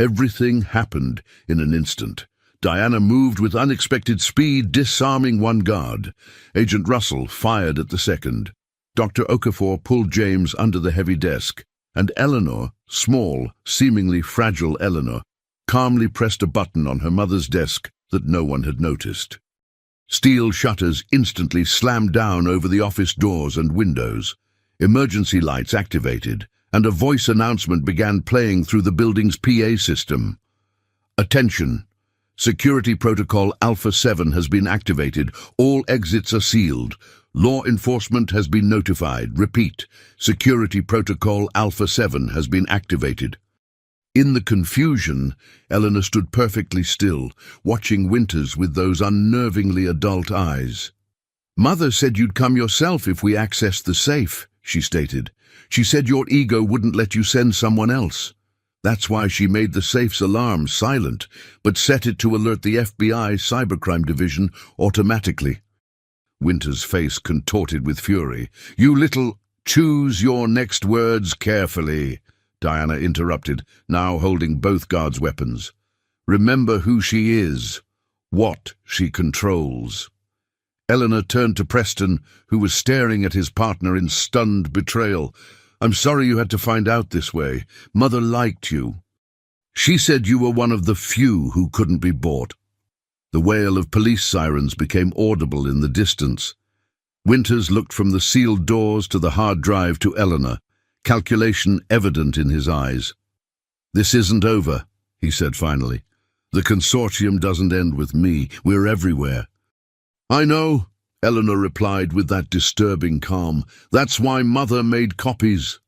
Everything happened in an instant. Diana moved with unexpected speed, disarming one guard. Agent Russell fired at the second. Dr. Okafor pulled James under the heavy desk, and Eleanor, small, seemingly fragile Eleanor, calmly pressed a button on her mother's desk that no one had noticed. Steel shutters instantly slammed down over the office doors and windows. Emergency lights activated, and a voice announcement began playing through the building's PA system. "Attention! Security Protocol Alpha 7 has been activated. All exits are sealed. Law enforcement has been notified. Repeat, Security Protocol Alpha 7 has been activated." In the confusion, Eleanor stood perfectly still, watching Winters with those unnervingly adult eyes. "Mother said you'd come yourself if we accessed the safe," she stated. "She said your ego wouldn't let you send someone else. That's why she made the safe's alarm silent, but set it to alert the FBI Cybercrime Division automatically." Winters' face contorted with fury. "You little—" "Choose your next words carefully," Diana interrupted, now holding both guards' weapons. "Remember who she is, what she controls." Eleanor turned to Preston, who was staring at his partner in stunned betrayal. "I'm sorry you had to find out this way. Mother liked you. She said you were one of the few who couldn't be bought." The wail of police sirens became audible in the distance. Winters looked from the sealed doors to the hard drive to Eleanor, calculation evident in his eyes. "This isn't over," he said finally. "The consortium doesn't end with me. We're everywhere." "I know," Eleanor replied with that disturbing calm. "That's why Mother made copies."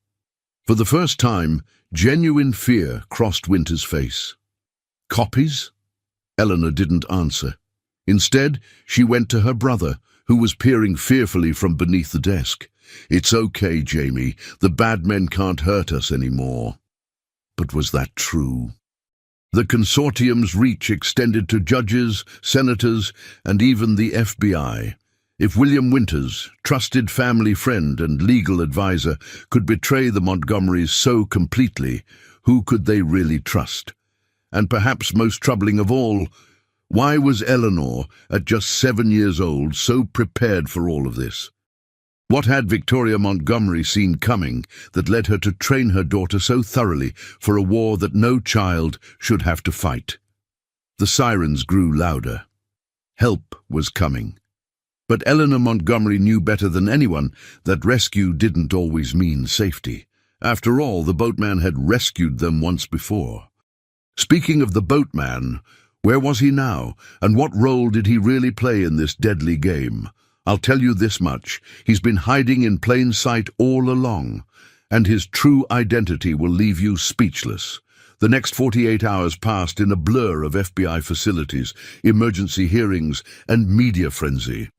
For the first time, Genuine fear crossed Winter's face. Copies? Eleanor didn't answer. Instead, she went to her brother, who was peering fearfully from beneath the desk. "It's okay, Jamie. The bad men can't hurt us anymore." But was that true? The consortium's reach extended to judges, senators, and even the FBI. If William Winters, trusted family friend and legal advisor, could betray the Montgomerys so completely, who could they really trust? And perhaps most troubling of all, why was Eleanor, at just 7 years old, so prepared for all of this? What had Victoria Montgomery seen coming that led her to train her daughter so thoroughly for a war that no child should have to fight? The sirens grew louder. Help was coming. But Eleanor Montgomery knew better than anyone that rescue didn't always mean safety. After all, the boatman had rescued them once before. Speaking of the boatman, where was he now, and what role did he really play in this deadly game? I'll tell you this much: he's been hiding in plain sight all along, and his true identity will leave you speechless. The next 48 hours passed in a blur of FBI facilities, emergency hearings, and media frenzy.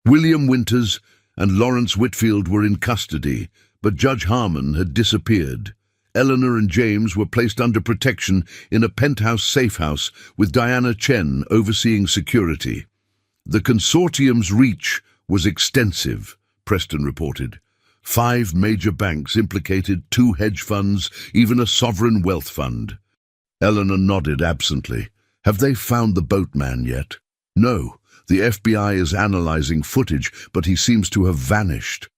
William Winters and Lawrence Whitfield were in custody, but Judge Harmon had disappeared. Eleanor and James were placed under protection in a penthouse safehouse with Diana Chen overseeing security. The consortium's reach was extensive, Preston reported. 5 major banks implicated, 2 hedge funds, even a sovereign wealth fund. Eleanor nodded absently. Have they found the boatman yet? No, the FBI is analyzing footage, but he seems to have vanished.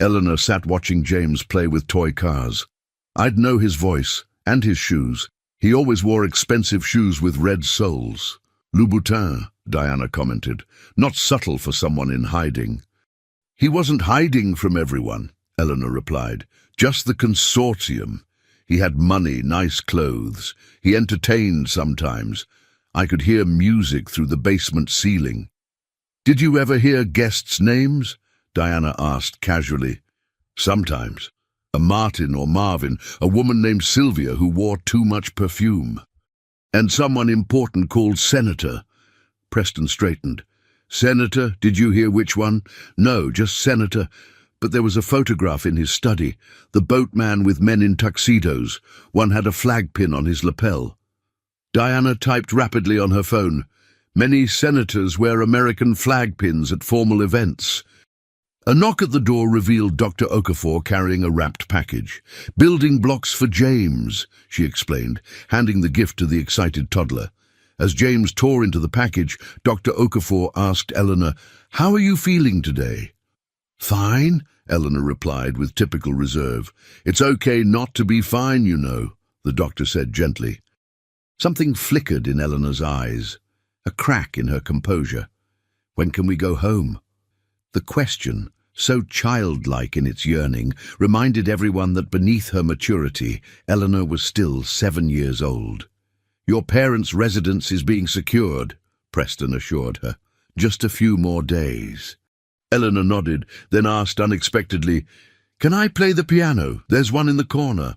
Eleanor sat watching James play with toy cars. I'd know his voice and his shoes. He always wore expensive shoes with red soles. Louboutin, Diana commented. Not subtle for someone in hiding. He wasn't hiding from everyone, Eleanor replied. Just the consortium. He had money, nice clothes. He entertained sometimes. I could hear music through the basement ceiling. Did you ever hear guests' names? Diana asked casually. Sometimes. A Martin or Marvin, a woman named Sylvia who wore too much perfume. And someone important called Senator. Preston straightened. Senator? Did you hear which one? No, just Senator. But there was a photograph in his study. The boatman with men in tuxedos. One had a flag pin on his lapel. Diana typed rapidly on her phone. Many senators wear American flag pins at formal events. A knock at the door revealed Dr. Okafor carrying a wrapped package. Building blocks for James, she explained, handing the gift to the excited toddler. As James tore into the package, Dr. Okafor asked Eleanor, "How are you feeling today?" "Fine," Eleanor replied with typical reserve. "It's okay not to be fine, you know," the doctor said gently. Something flickered in Eleanor's eyes, a crack in her composure. When can we go home? The question, so childlike in its yearning, reminded everyone that beneath her maturity, Eleanor was still 7 years old. Your parents' residence is being secured, Preston assured her. Just a few more days. Eleanor nodded, then asked unexpectedly, "Can I play the piano? There's one in the corner."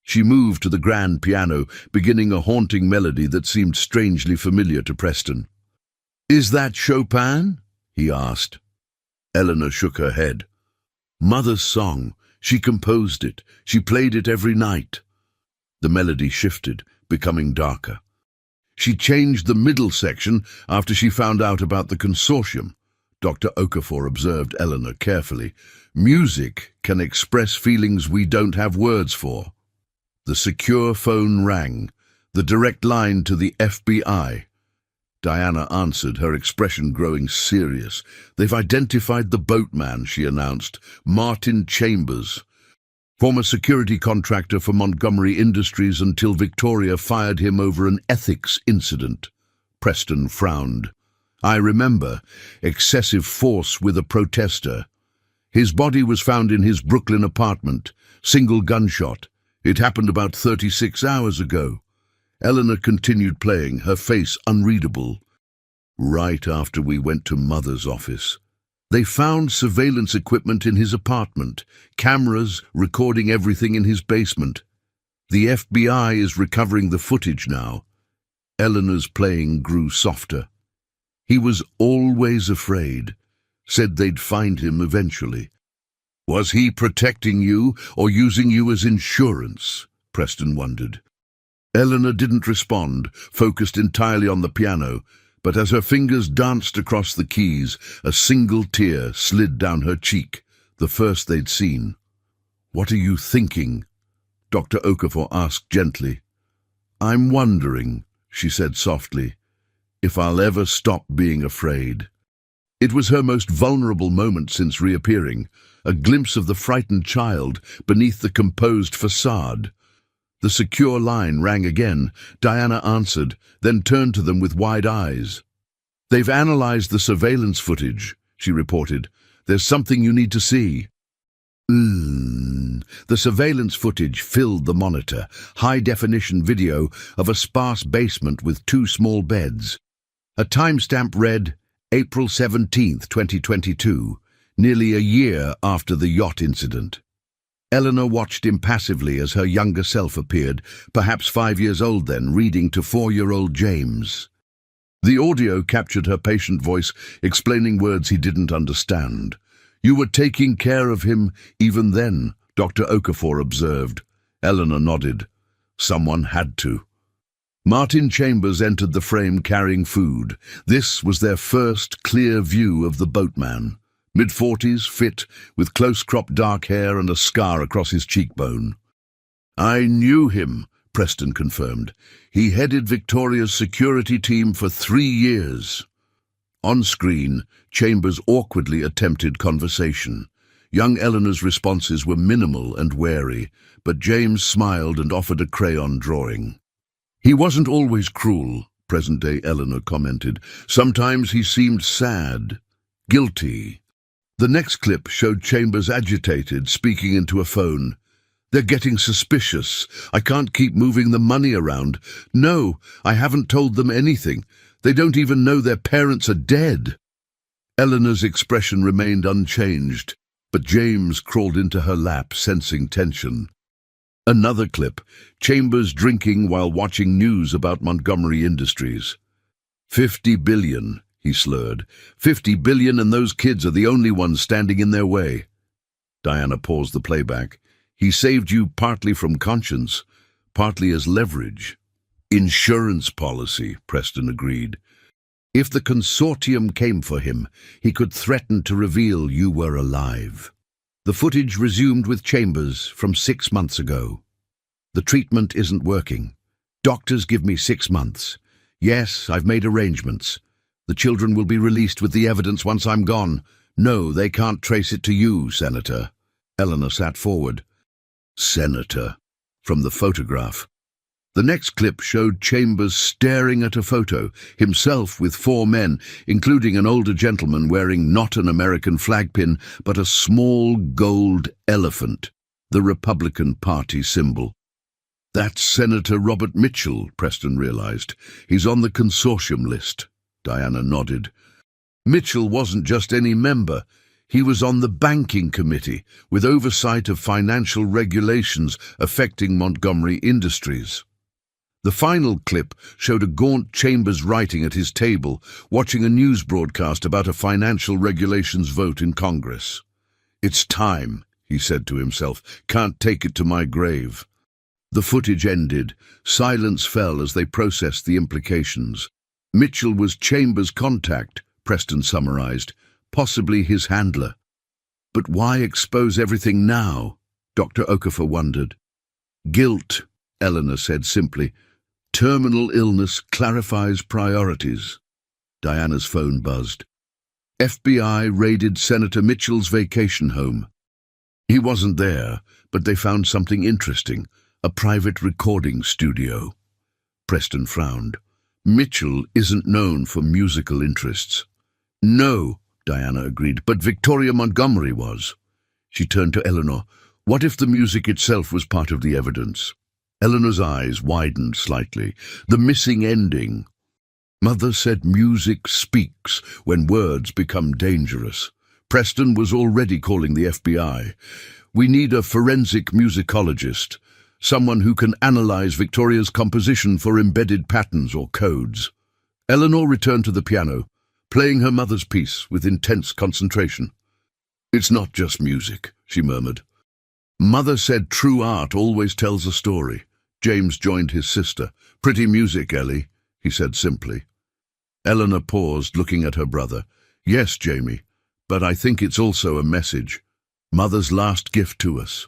She moved to the grand piano, beginning a haunting melody that seemed strangely familiar to Preston. "Is that Chopin?" he asked. Eleanor shook her head. "Mother's song. She composed it. She played it every night." The melody shifted, becoming darker. "She changed the middle section after she found out about the consortium," Dr. Okafor observed Eleanor carefully. "Music can express feelings we don't have words for." The secure phone rang, the direct line to the FBI. Diana answered, her expression growing serious. "They've identified the boatman," she announced. "Martin Chambers. Former security contractor for Montgomery Industries until Victoria fired him over an ethics incident." Preston frowned. "I remember. Excessive force with a protester. His body was found in his Brooklyn apartment. Single gunshot. It happened about 36 hours ago." Eleanor continued playing, her face unreadable. "Right after we went to Mother's office. They found surveillance equipment in his apartment, cameras recording everything in his basement." The FBI is recovering the footage now. Eleanor's playing grew softer. He was always afraid. Said they'd find him eventually. Was he protecting you or using you as insurance? Preston wondered. Eleanor didn't respond, focused entirely on the piano, but as her fingers danced across the keys, a single tear slid down her cheek, the first they'd seen. What are you thinking? Dr. Okafor asked gently. I'm wondering, she said softly, if I'll ever stop being afraid. It was her most vulnerable moment since reappearing, a glimpse of the frightened child beneath the composed facade. The secure line rang again. Diana answered, then turned to them with wide eyes. They've analyzed the surveillance footage, she reported. There's something you need to see. The surveillance footage filled the monitor, high-definition video of a sparse basement with 2 small beds. A timestamp read, April 17th, 2022, nearly a year after the yacht incident. Eleanor watched impassively as her younger self appeared, perhaps 5 years old then, reading to 4-year-old James. The audio captured her patient voice, explaining words he didn't understand. You were taking care of him even then, Dr. Okafor observed. Eleanor nodded. Someone had to. Martin Chambers entered the frame carrying food. This was their first clear view of the boatman. Mid-40s, fit, with close-cropped dark hair and a scar across his cheekbone. I knew him, Preston confirmed. He headed Victoria's security team for 3 years. On screen, Chambers awkwardly attempted conversation. Young Eleanor's responses were minimal and wary, but James smiled and offered a crayon drawing. He wasn't always cruel, present-day Eleanor commented. Sometimes he seemed sad, guilty. The next clip showed Chambers agitated, speaking into a phone. They're getting suspicious. I can't keep moving the money around. No, I haven't told them anything. They don't even know their parents are dead. Eleanor's expression remained unchanged, but James crawled into her lap, sensing tension. Another clip, Chambers drinking while watching news about Montgomery Industries. 50 billion, he slurred. 50 billion, and those kids are the only ones standing in their way. Diana paused the playback. He saved you partly from conscience, partly as leverage. Insurance policy, Preston agreed. If the consortium came for him, he could threaten to reveal you were alive. The footage resumed with Chambers from 6 months ago. The treatment isn't working. Doctors give me 6 months. Yes, I've made arrangements. The children will be released with the evidence once I'm gone. No, they can't trace it to you, Senator. Eleanor sat forward. Senator, from the photograph. The next clip showed Chambers staring at a photo, himself with 4 men, including an older gentleman wearing not an American flag pin, but a small gold elephant, the Republican Party symbol. That's Senator Robert Mitchell, Preston realized. He's on the consortium list. Diana nodded. Mitchell wasn't just any member. He was on the banking committee, with oversight of financial regulations affecting Montgomery Industries. The final clip showed a gaunt Chambers writing at his table, watching a news broadcast about a financial regulations vote in Congress. It's time, he said to himself. Can't take it to my grave. The footage ended. Silence fell as they processed the implications. Mitchell was Chambers' contact, Preston summarized, possibly his handler. But why expose everything now? Dr. Okafor wondered. Guilt, Eleanor said simply. Terminal illness clarifies priorities. Diana's phone buzzed. FBI raided Senator Mitchell's vacation home. He wasn't there, but they found something interesting, a private recording studio. Preston frowned. Mitchell isn't known for musical interests. No, Diana agreed, but Victoria Montgomery was. She turned to Eleanor. What if the music itself was part of the evidence? Eleanor's eyes widened slightly. The missing ending. Mother said music speaks when words become dangerous. Preston was already calling the FBI. We need a forensic musicologist. someone who can analyze Victoria's composition for embedded patterns or codes. Eleanor returned to the piano, playing her mother's piece with intense concentration. "It's not just music," she murmured. "Mother said true art always tells a story." James joined his sister. "Pretty music, Ellie," he said simply. Eleanor paused, looking at her brother. "Yes, Jamie, but I think it's also a message. Mother's last gift to us."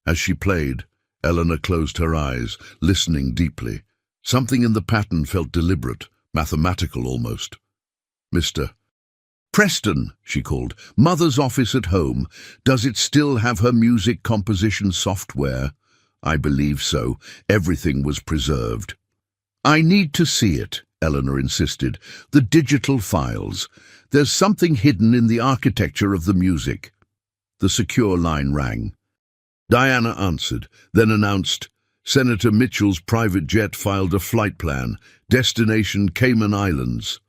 As she played, Eleanor closed her eyes, listening deeply. Something in the pattern felt deliberate, mathematical almost. "Mr. Preston," she called. "Mother's office at home. Does it still have her music composition software?" "I believe so. Everything was preserved." "I need to see it," Eleanor insisted. "The digital files. There's something hidden in the architecture of the music." The secure line rang. Diana answered, then announced, "Senator Mitchell's private jet filed a flight plan. Destination Cayman Islands."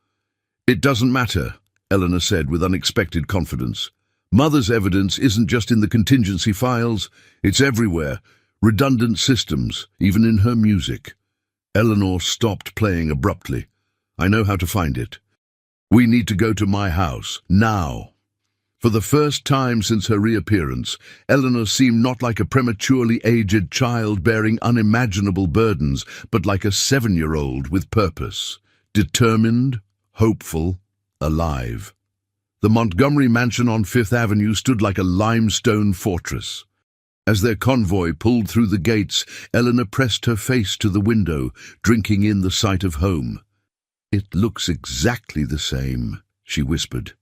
"It doesn't matter," Eleanor said with unexpected confidence. "Mother's evidence isn't just in the contingency files, it's everywhere. Redundant systems, even in her music." Eleanor stopped playing abruptly. "I know how to find it. We need to go to my house, now." For the first time since her reappearance, Eleanor seemed not like a prematurely aged child bearing unimaginable burdens, but like a 7-year-old with purpose, determined, hopeful, alive. The Montgomery mansion on Fifth Avenue stood like a limestone fortress. As their convoy pulled through the gates, Eleanor pressed her face to the window, drinking in the sight of home. "It looks exactly the same," she whispered.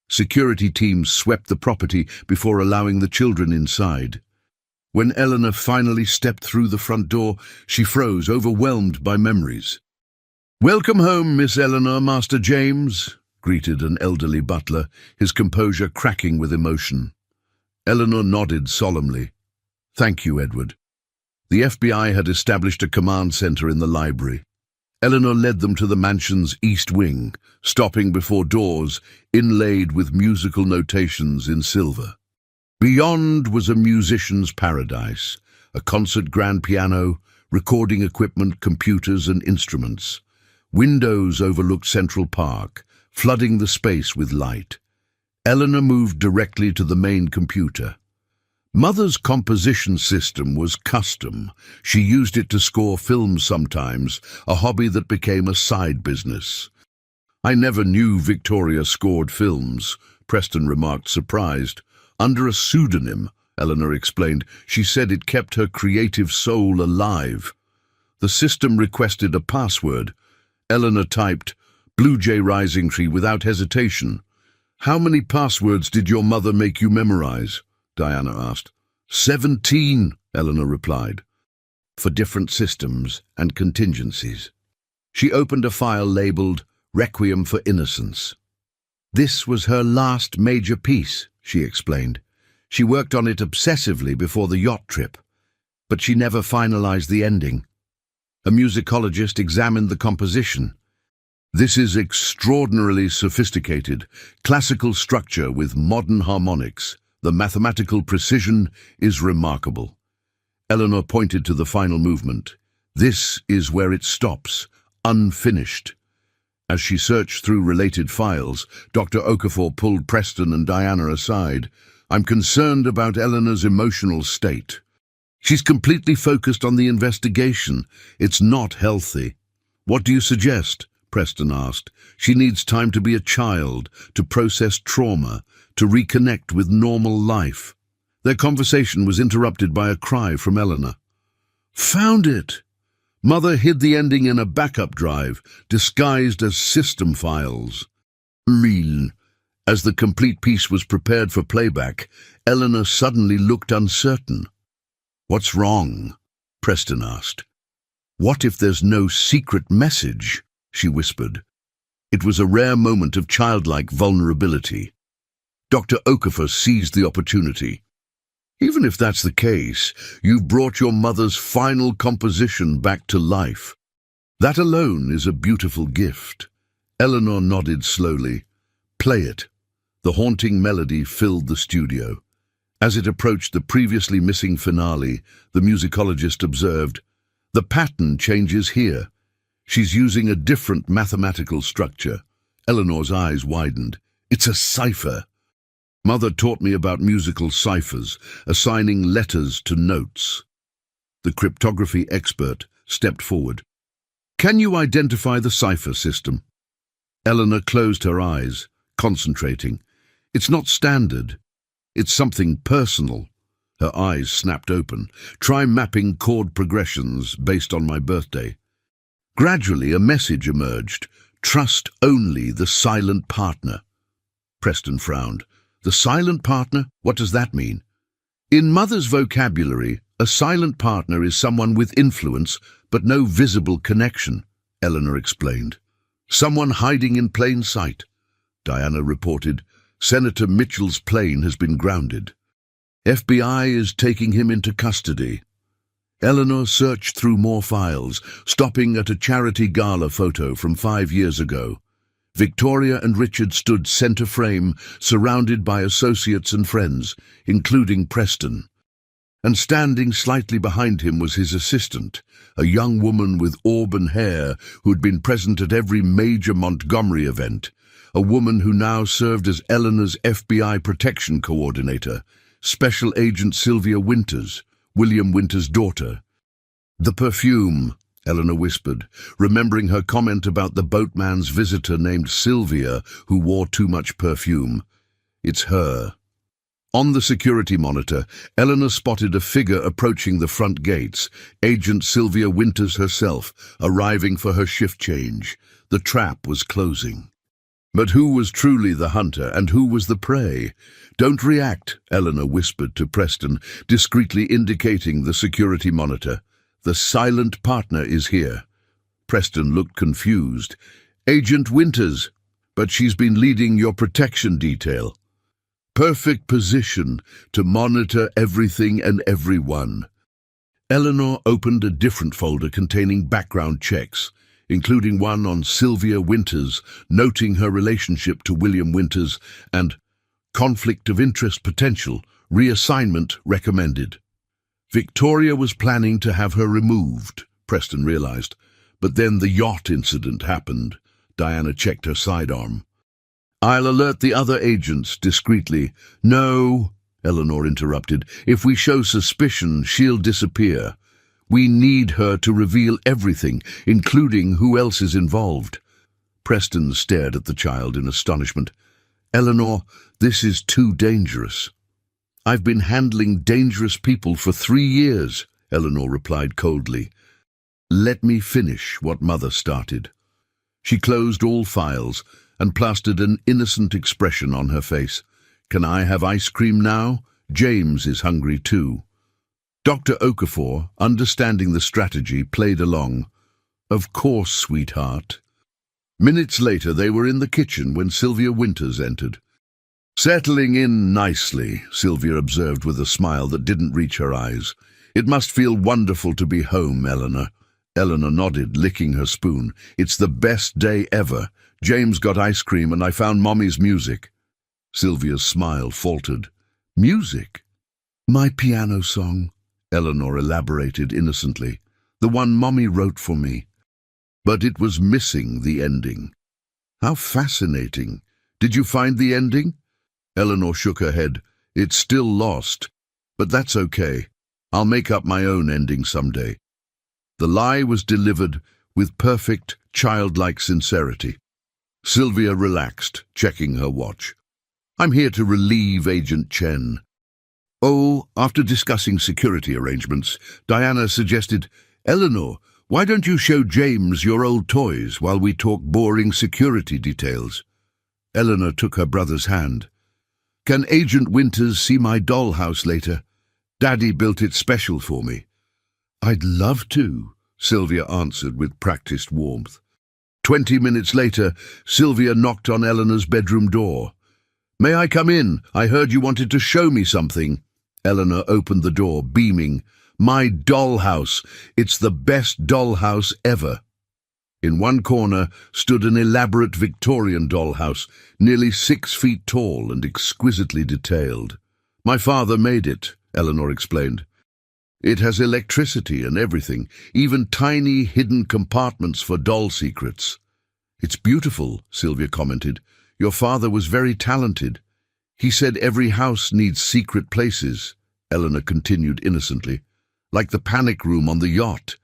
Security teams swept the property before allowing the children inside. When Eleanor finally stepped through the front door, she froze, overwhelmed by memories. "Welcome home, Miss Eleanor, Master James," greeted an elderly butler, his composure cracking with emotion. Eleanor nodded solemnly. "Thank you, Edward." The FBI had established a command center in the library. Eleanor led them to the mansion's east wing, stopping before doors inlaid with musical notations in silver. Beyond was a musician's paradise, a concert grand piano, recording equipment, computers and instruments. Windows overlooked Central Park, flooding the space with light. Eleanor moved directly to the main computer. Mother's composition system was custom. She used it to score films sometimes, a hobby that became a side business. "I never knew Victoria scored films," Preston remarked, surprised. "Under a pseudonym," Eleanor explained. "She said it kept her creative soul alive." The system requested a password. Eleanor typed, "Blue Jay Rising Tree," without hesitation. "How many passwords did your mother make you memorize?" Diana asked. 17, Eleanor replied. "For different systems and contingencies." She opened a file labeled Requiem for Innocence. "This was her last major piece," she explained. "She worked on it obsessively before the yacht trip, but she never finalized the ending." A musicologist examined the composition. "This is extraordinarily sophisticated, classical structure with modern harmonics. The mathematical precision is remarkable." Eleanor pointed to the final movement. "This is where it stops, unfinished." As she searched through related files, Dr. Okafor pulled Preston and Diana aside. "I'm concerned about Eleanor's emotional state. She's completely focused on the investigation. It's not healthy." "What do you suggest?" Preston asked. "She needs time to be a child, to process trauma, to reconnect with normal life." Their conversation was interrupted by a cry from Eleanor. "Found it!" Mother hid the ending in a backup drive, disguised as system files. Mean. As the complete piece was prepared for playback, Eleanor suddenly looked uncertain. "What's wrong?" Preston asked. "What if there's no secret message?" she whispered. It was a rare moment of childlike vulnerability. Dr. Okafor seized the opportunity. "Even if that's the case, you've brought your mother's final composition back to life. That alone is a beautiful gift." Eleanor nodded slowly. "Play it." The haunting melody filled the studio. As it approached the previously missing finale, the musicologist observed, "The pattern changes here. She's using a different mathematical structure." Eleanor's eyes widened. "It's a cipher." "Mother taught me about musical ciphers, assigning letters to notes." The cryptography expert stepped forward. "Can you identify the cipher system?" Eleanor closed her eyes, concentrating. "It's not standard. It's something personal." Her eyes snapped open. "Try mapping chord progressions based on my birthday." Gradually, a message emerged. "Trust only the silent partner." Preston frowned. "The silent partner? What does that mean?" "In Mother's vocabulary, a silent partner is someone with influence, but no visible connection," Eleanor explained. "Someone hiding in plain sight." Diana reported, "Senator Mitchell's plane has been grounded. FBI is taking him into custody." Eleanor searched through more files, stopping at a charity gala photo from 5 years ago. Victoria and Richard stood center frame, surrounded by associates and friends, including Preston. And standing slightly behind him was his assistant, a young woman with auburn hair who'd been present at every major Montgomery event, a woman who now served as Eleanor's FBI protection coordinator, Special Agent Sylvia Winters, William Winters' daughter. "The perfume," Eleanor whispered, remembering her comment about the boatman's visitor named Sylvia who wore too much perfume. "It's her." On the security monitor, Eleanor spotted a figure approaching the front gates, Agent Sylvia Winters herself, arriving for her shift change. The trap was closing. But who was truly the hunter and who was the prey? "Don't react," Eleanor whispered to Preston, discreetly indicating the security monitor. "The silent partner is here." Preston looked confused. "Agent Winters, but she's been leading your protection detail." "Perfect position to monitor everything and everyone." Eleanor opened a different folder containing background checks, including one on Sylvia Winters, noting her relationship to William Winters, and conflict of interest potential, reassignment recommended. Victoria was planning to have her removed, Preston realized, but then the yacht incident happened. Diana checked her sidearm. "I'll alert the other agents discreetly." "No," Eleanor interrupted. "If we show suspicion, she'll disappear. We need her to reveal everything, including who else is involved." Preston stared at the child in astonishment. "Eleanor, this is too dangerous." "I've been handling dangerous people for 3 years," Eleanor replied coldly. "Let me finish what Mother started." She closed all files and plastered an innocent expression on her face. "Can I have ice cream now? James is hungry too." Dr. Okafor, understanding the strategy, played along. "Of course, sweetheart." Minutes later, they were in the kitchen when Sylvia Winters entered. "Settling in nicely," Sylvia observed with a smile that didn't reach her eyes. "It must feel wonderful to be home, Eleanor." Eleanor nodded, licking her spoon. "It's the best day ever. James got ice cream and I found Mommy's music." Sylvia's smile faltered. "Music?" "My piano song," Eleanor elaborated innocently. "The one Mommy wrote for me." But it was missing the ending. "How fascinating. Did you find the ending?" Eleanor shook her head. "It's still lost. But that's okay. I'll make up my own ending someday." The lie was delivered with perfect, childlike sincerity. Sylvia relaxed, checking her watch. "I'm here to relieve Agent Chen." "Oh," after discussing security arrangements, Diana suggested, "Eleanor, why don't you show James your old toys while we talk boring security details?" Eleanor took her brother's hand. "Can Agent Winters see my dollhouse later? Daddy built it special for me." "I'd love to," Sylvia answered with practiced warmth. 20 minutes later, Sylvia knocked on Eleanor's bedroom door. "May I come in? I heard you wanted to show me something." Eleanor opened the door, beaming. "My dollhouse. It's the best dollhouse ever." In one corner stood an elaborate Victorian dollhouse, nearly 6 feet tall and exquisitely detailed. My father made it, Eleanor explained. It has electricity and everything, even tiny hidden compartments for doll secrets. It's beautiful, Sylvia commented. Your father was very talented. He said every house needs secret places, Eleanor continued innocently, like the panic room on the yacht.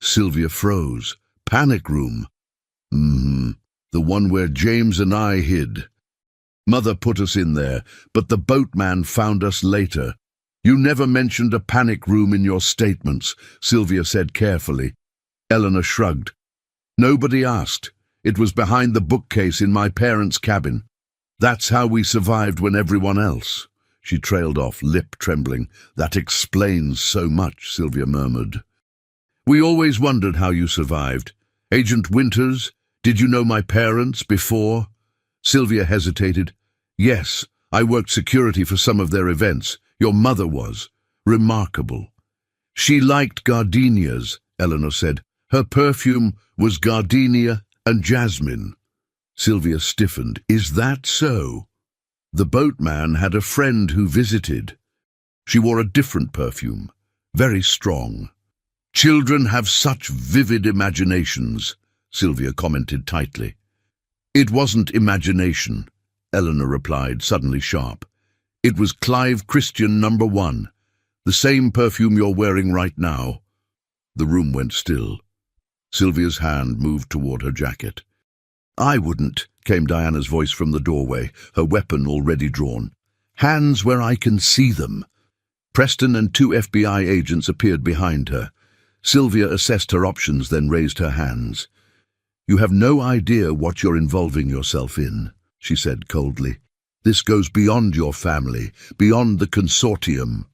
Sylvia froze. Panic room? The one where James and I hid. Mother put us in there, but the boatman found us later. You never mentioned a panic room in your statements, Sylvia said carefully. Eleanor shrugged. Nobody asked. It was behind the bookcase in my parents' cabin. That's how we survived when everyone else. She trailed off, lip trembling. That explains so much, Sylvia murmured. We always wondered how you survived. Agent Winters, did you know my parents before? Sylvia hesitated. Yes, I worked security for some of their events. Your mother was. Remarkable. She liked gardenias, Eleanor said. Her perfume was gardenia and jasmine. Sylvia stiffened. Is that so? The boatman had a friend who visited. She wore a different perfume, very strong. Children have such vivid imaginations, Sylvia commented tightly. It wasn't imagination, Eleanor replied, suddenly sharp. It was Clive Christian #1, the same perfume you're wearing right now. The room went still. Sylvia's hand moved toward her jacket. I wouldn't, came Diana's voice from the doorway, her weapon already drawn. Hands where I can see them. Preston and 2 FBI agents appeared behind her. Sylvia assessed her options, then raised her hands. You have no idea what you're involving yourself in, she said coldly. This goes beyond your family, beyond the consortium.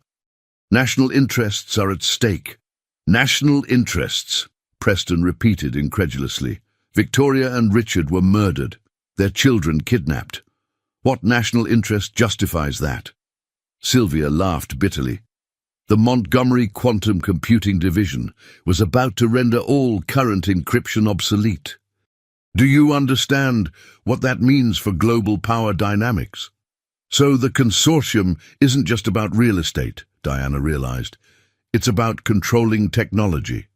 National interests are at stake. National interests, Preston repeated incredulously. Victoria and Richard were murdered, their children kidnapped. What national interest justifies that? Sylvia laughed bitterly. The Montgomery Quantum Computing Division was about to render all current encryption obsolete. Do you understand what that means for global power dynamics? So the consortium isn't just about real estate, Diana realized. It's about controlling technology.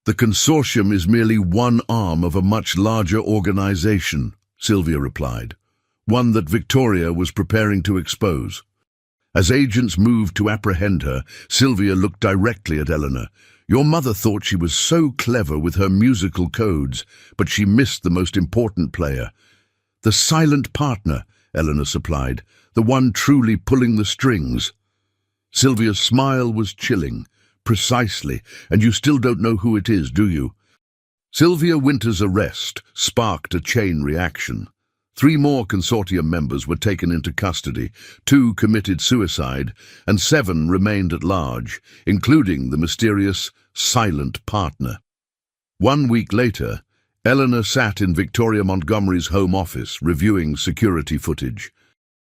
The consortium is merely one arm of a much larger organization, Sylvia replied, one that Victoria was preparing to expose. As agents moved to apprehend her, Sylvia looked directly at Eleanor. Your mother thought she was so clever with her musical codes, but she missed the most important player. The silent partner, Eleanor supplied, the one truly pulling the strings. Sylvia's smile was chilling. Precisely, and you still don't know who it is, do you? Sylvia Winters' arrest sparked a chain reaction. 3 more consortium members were taken into custody, 2 committed suicide, and 7 remained at large, including the mysterious silent partner. 1 week later, Eleanor sat in Victoria Montgomery's home office, reviewing security footage.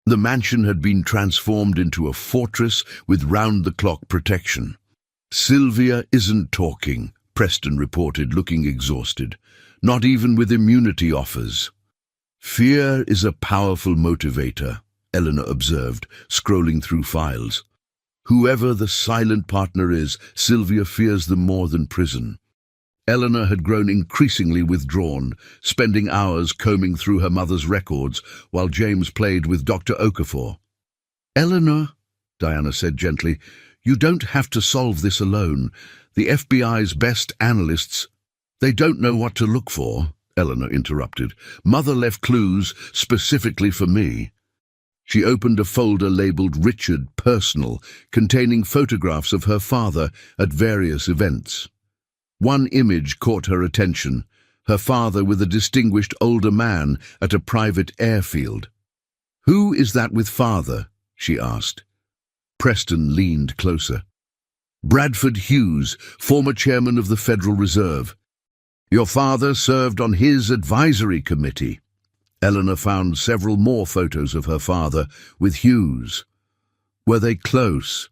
The mansion had been transformed into a fortress with round-the-clock protection. Sylvia isn't talking, Preston reported, looking exhausted. Not even with immunity offers. Fear is a powerful motivator, Eleanor observed, scrolling through files. Whoever the silent partner is, Sylvia fears them more than prison. Eleanor had grown increasingly withdrawn, spending hours combing through her mother's records while James played with Dr. Okafor. Eleanor, Diana said gently, you don't have to solve this alone. The FBI's best analysts, they don't know what to look for, Eleanor interrupted. Mother left clues specifically for me. She opened a folder labeled Richard Personal, containing photographs of her father at various events. One image caught her attention, her father with a distinguished older man at a private airfield. Who is that with father? She asked. Preston leaned closer. Bradford Hughes, former chairman of the Federal Reserve. Your father served on his advisory committee. Eleanor found several more photos of her father with Hughes. Were they close?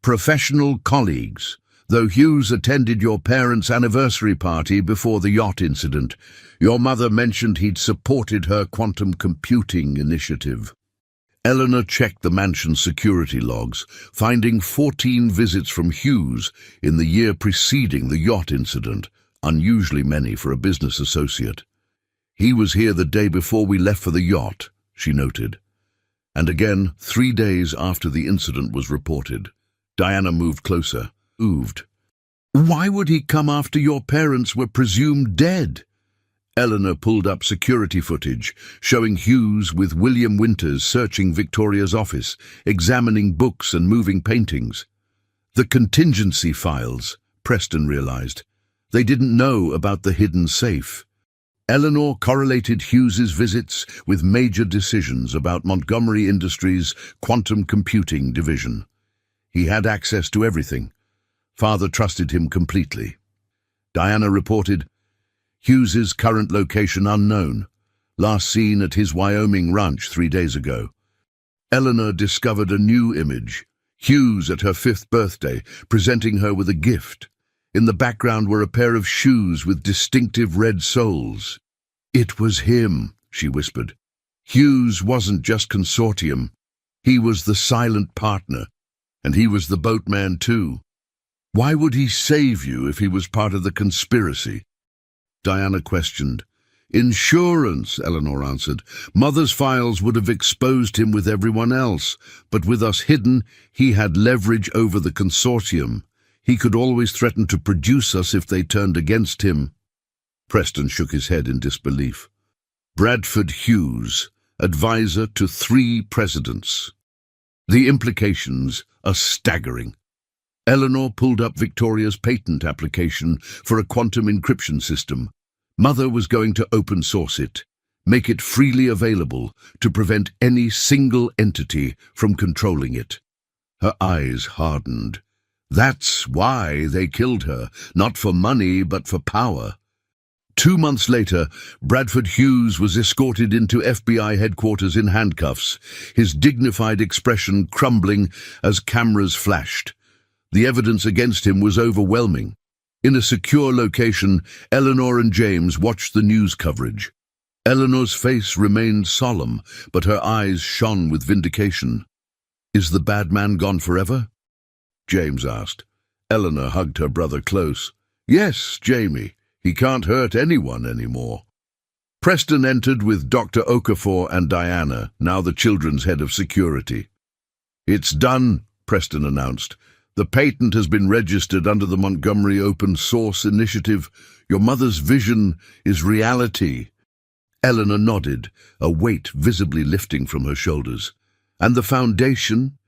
Professional colleagues, though Hughes attended your parents' anniversary party before the yacht incident. Your mother mentioned he'd supported her quantum computing initiative. Eleanor checked the mansion's security logs, finding 14 visits from Hughes in the year preceding the yacht incident, unusually many for a business associate. "He was here the day before we left for the yacht," she noted. And again, 3 days after the incident was reported. Diana moved closer, ooved. "Why would he come after your parents were presumed dead?" Eleanor pulled up security footage, showing Hughes with William Winters searching Victoria's office, examining books and moving paintings. The contingency files, Preston realized. They didn't know about the hidden safe. Eleanor correlated Hughes's visits with major decisions about Montgomery Industries' quantum computing division. He had access to everything. Father trusted him completely. Diana reported, "Hughes's current location unknown, last seen at his Wyoming ranch 3 days ago." Eleanor discovered a new image, Hughes at her 5th birthday, presenting her with a gift. In the background were a pair of shoes with distinctive red soles. "It was him," she whispered. "Hughes wasn't just consortium. He was the silent partner, and he was the boatman too. Why would he save you if he was part of the conspiracy?" Diana questioned. "Insurance," Eleanor answered. "Mother's files would have exposed him with everyone else, but with us hidden, he had leverage over the consortium. He could always threaten to produce us if they turned against him." Preston shook his head in disbelief. Bradford Hughes, advisor to 3 presidents. The implications are staggering. Eleanor pulled up Victoria's patent application for a quantum encryption system. Mother was going to open source it, make it freely available to prevent any single entity from controlling it. Her eyes hardened. That's why they killed her, not for money but for power. 2 months later, Bradford Hughes was escorted into FBI headquarters in handcuffs, his dignified expression crumbling as cameras flashed. The evidence against him was overwhelming. In a secure location, Eleanor and James watched the news coverage. Eleanor's face remained solemn, but her eyes shone with vindication. "Is the bad man gone forever?" James asked. Eleanor hugged her brother close. "Yes, Jamie. He can't hurt anyone anymore." Preston entered with Dr. Okafor and Diana, now the children's head of security. "It's done," Preston announced. "The patent has been registered under the Montgomery Open Source Initiative. Your mother's vision is reality." Eleanor nodded, a weight visibly lifting from her shoulders. "And the foundation?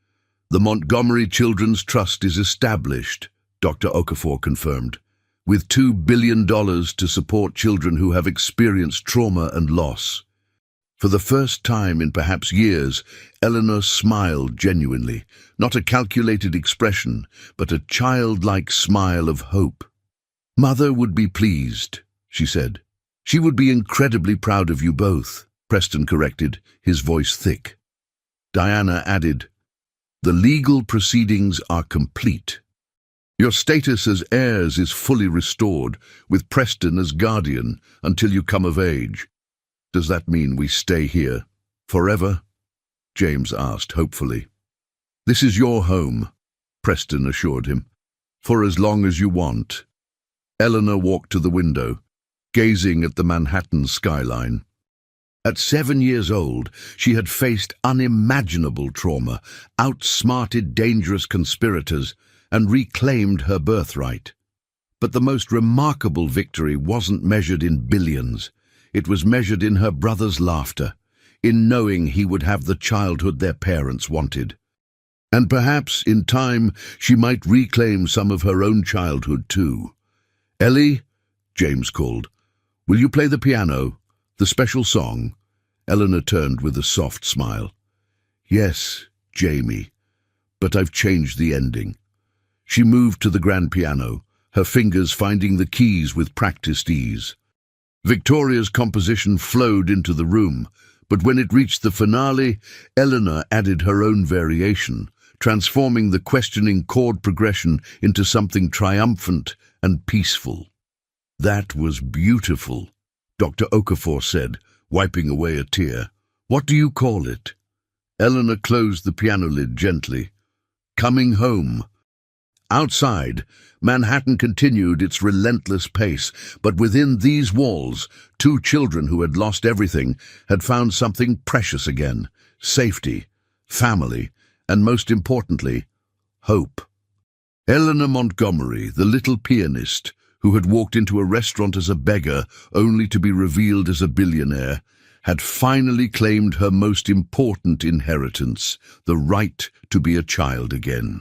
The Montgomery Children's Trust is established," Dr. Okafor confirmed, "with $2 billion to support children who have experienced trauma and loss." For the first time in perhaps years, Eleanor smiled genuinely, not a calculated expression, but a childlike smile of hope. "Mother would be pleased," she said. "She would be incredibly proud of you both," Preston corrected, his voice thick. Diana added, "The legal proceedings are complete. Your status as heirs is fully restored, with Preston as guardian until you come of age. Does that mean we stay here forever?" James asked hopefully. "This is your home," Preston assured him, "for as long as you want." Eleanor walked to the window, gazing at the Manhattan skyline. At 7 years old, she had faced unimaginable trauma, outsmarted dangerous conspirators, and reclaimed her birthright. But the most remarkable victory wasn't measured in billions. It was measured in her brother's laughter, in knowing he would have the childhood their parents wanted. And perhaps, in time, she might reclaim some of her own childhood too. "Ellie," James called, "will you play the piano, the special song?" Eleanor turned with a soft smile. "Yes, Jamie, but I've changed the ending." She moved to the grand piano, her fingers finding the keys with practiced ease. Victoria's composition flowed into the room, but when it reached the finale, Eleanor added her own variation, transforming the questioning chord progression into something triumphant and peaceful. "That was beautiful," Dr. Okafor said, wiping away a tear. "What do you call it?" Eleanor closed the piano lid gently. Coming home. Outside, Manhattan continued its relentless pace, but within these walls, two children who had lost everything had found something precious again: safety, family, and most importantly, hope. Eleanor Montgomery, the little pianist, who had walked into a restaurant as a beggar only to be revealed as a billionaire, had finally claimed her most important inheritance, the right to be a child again.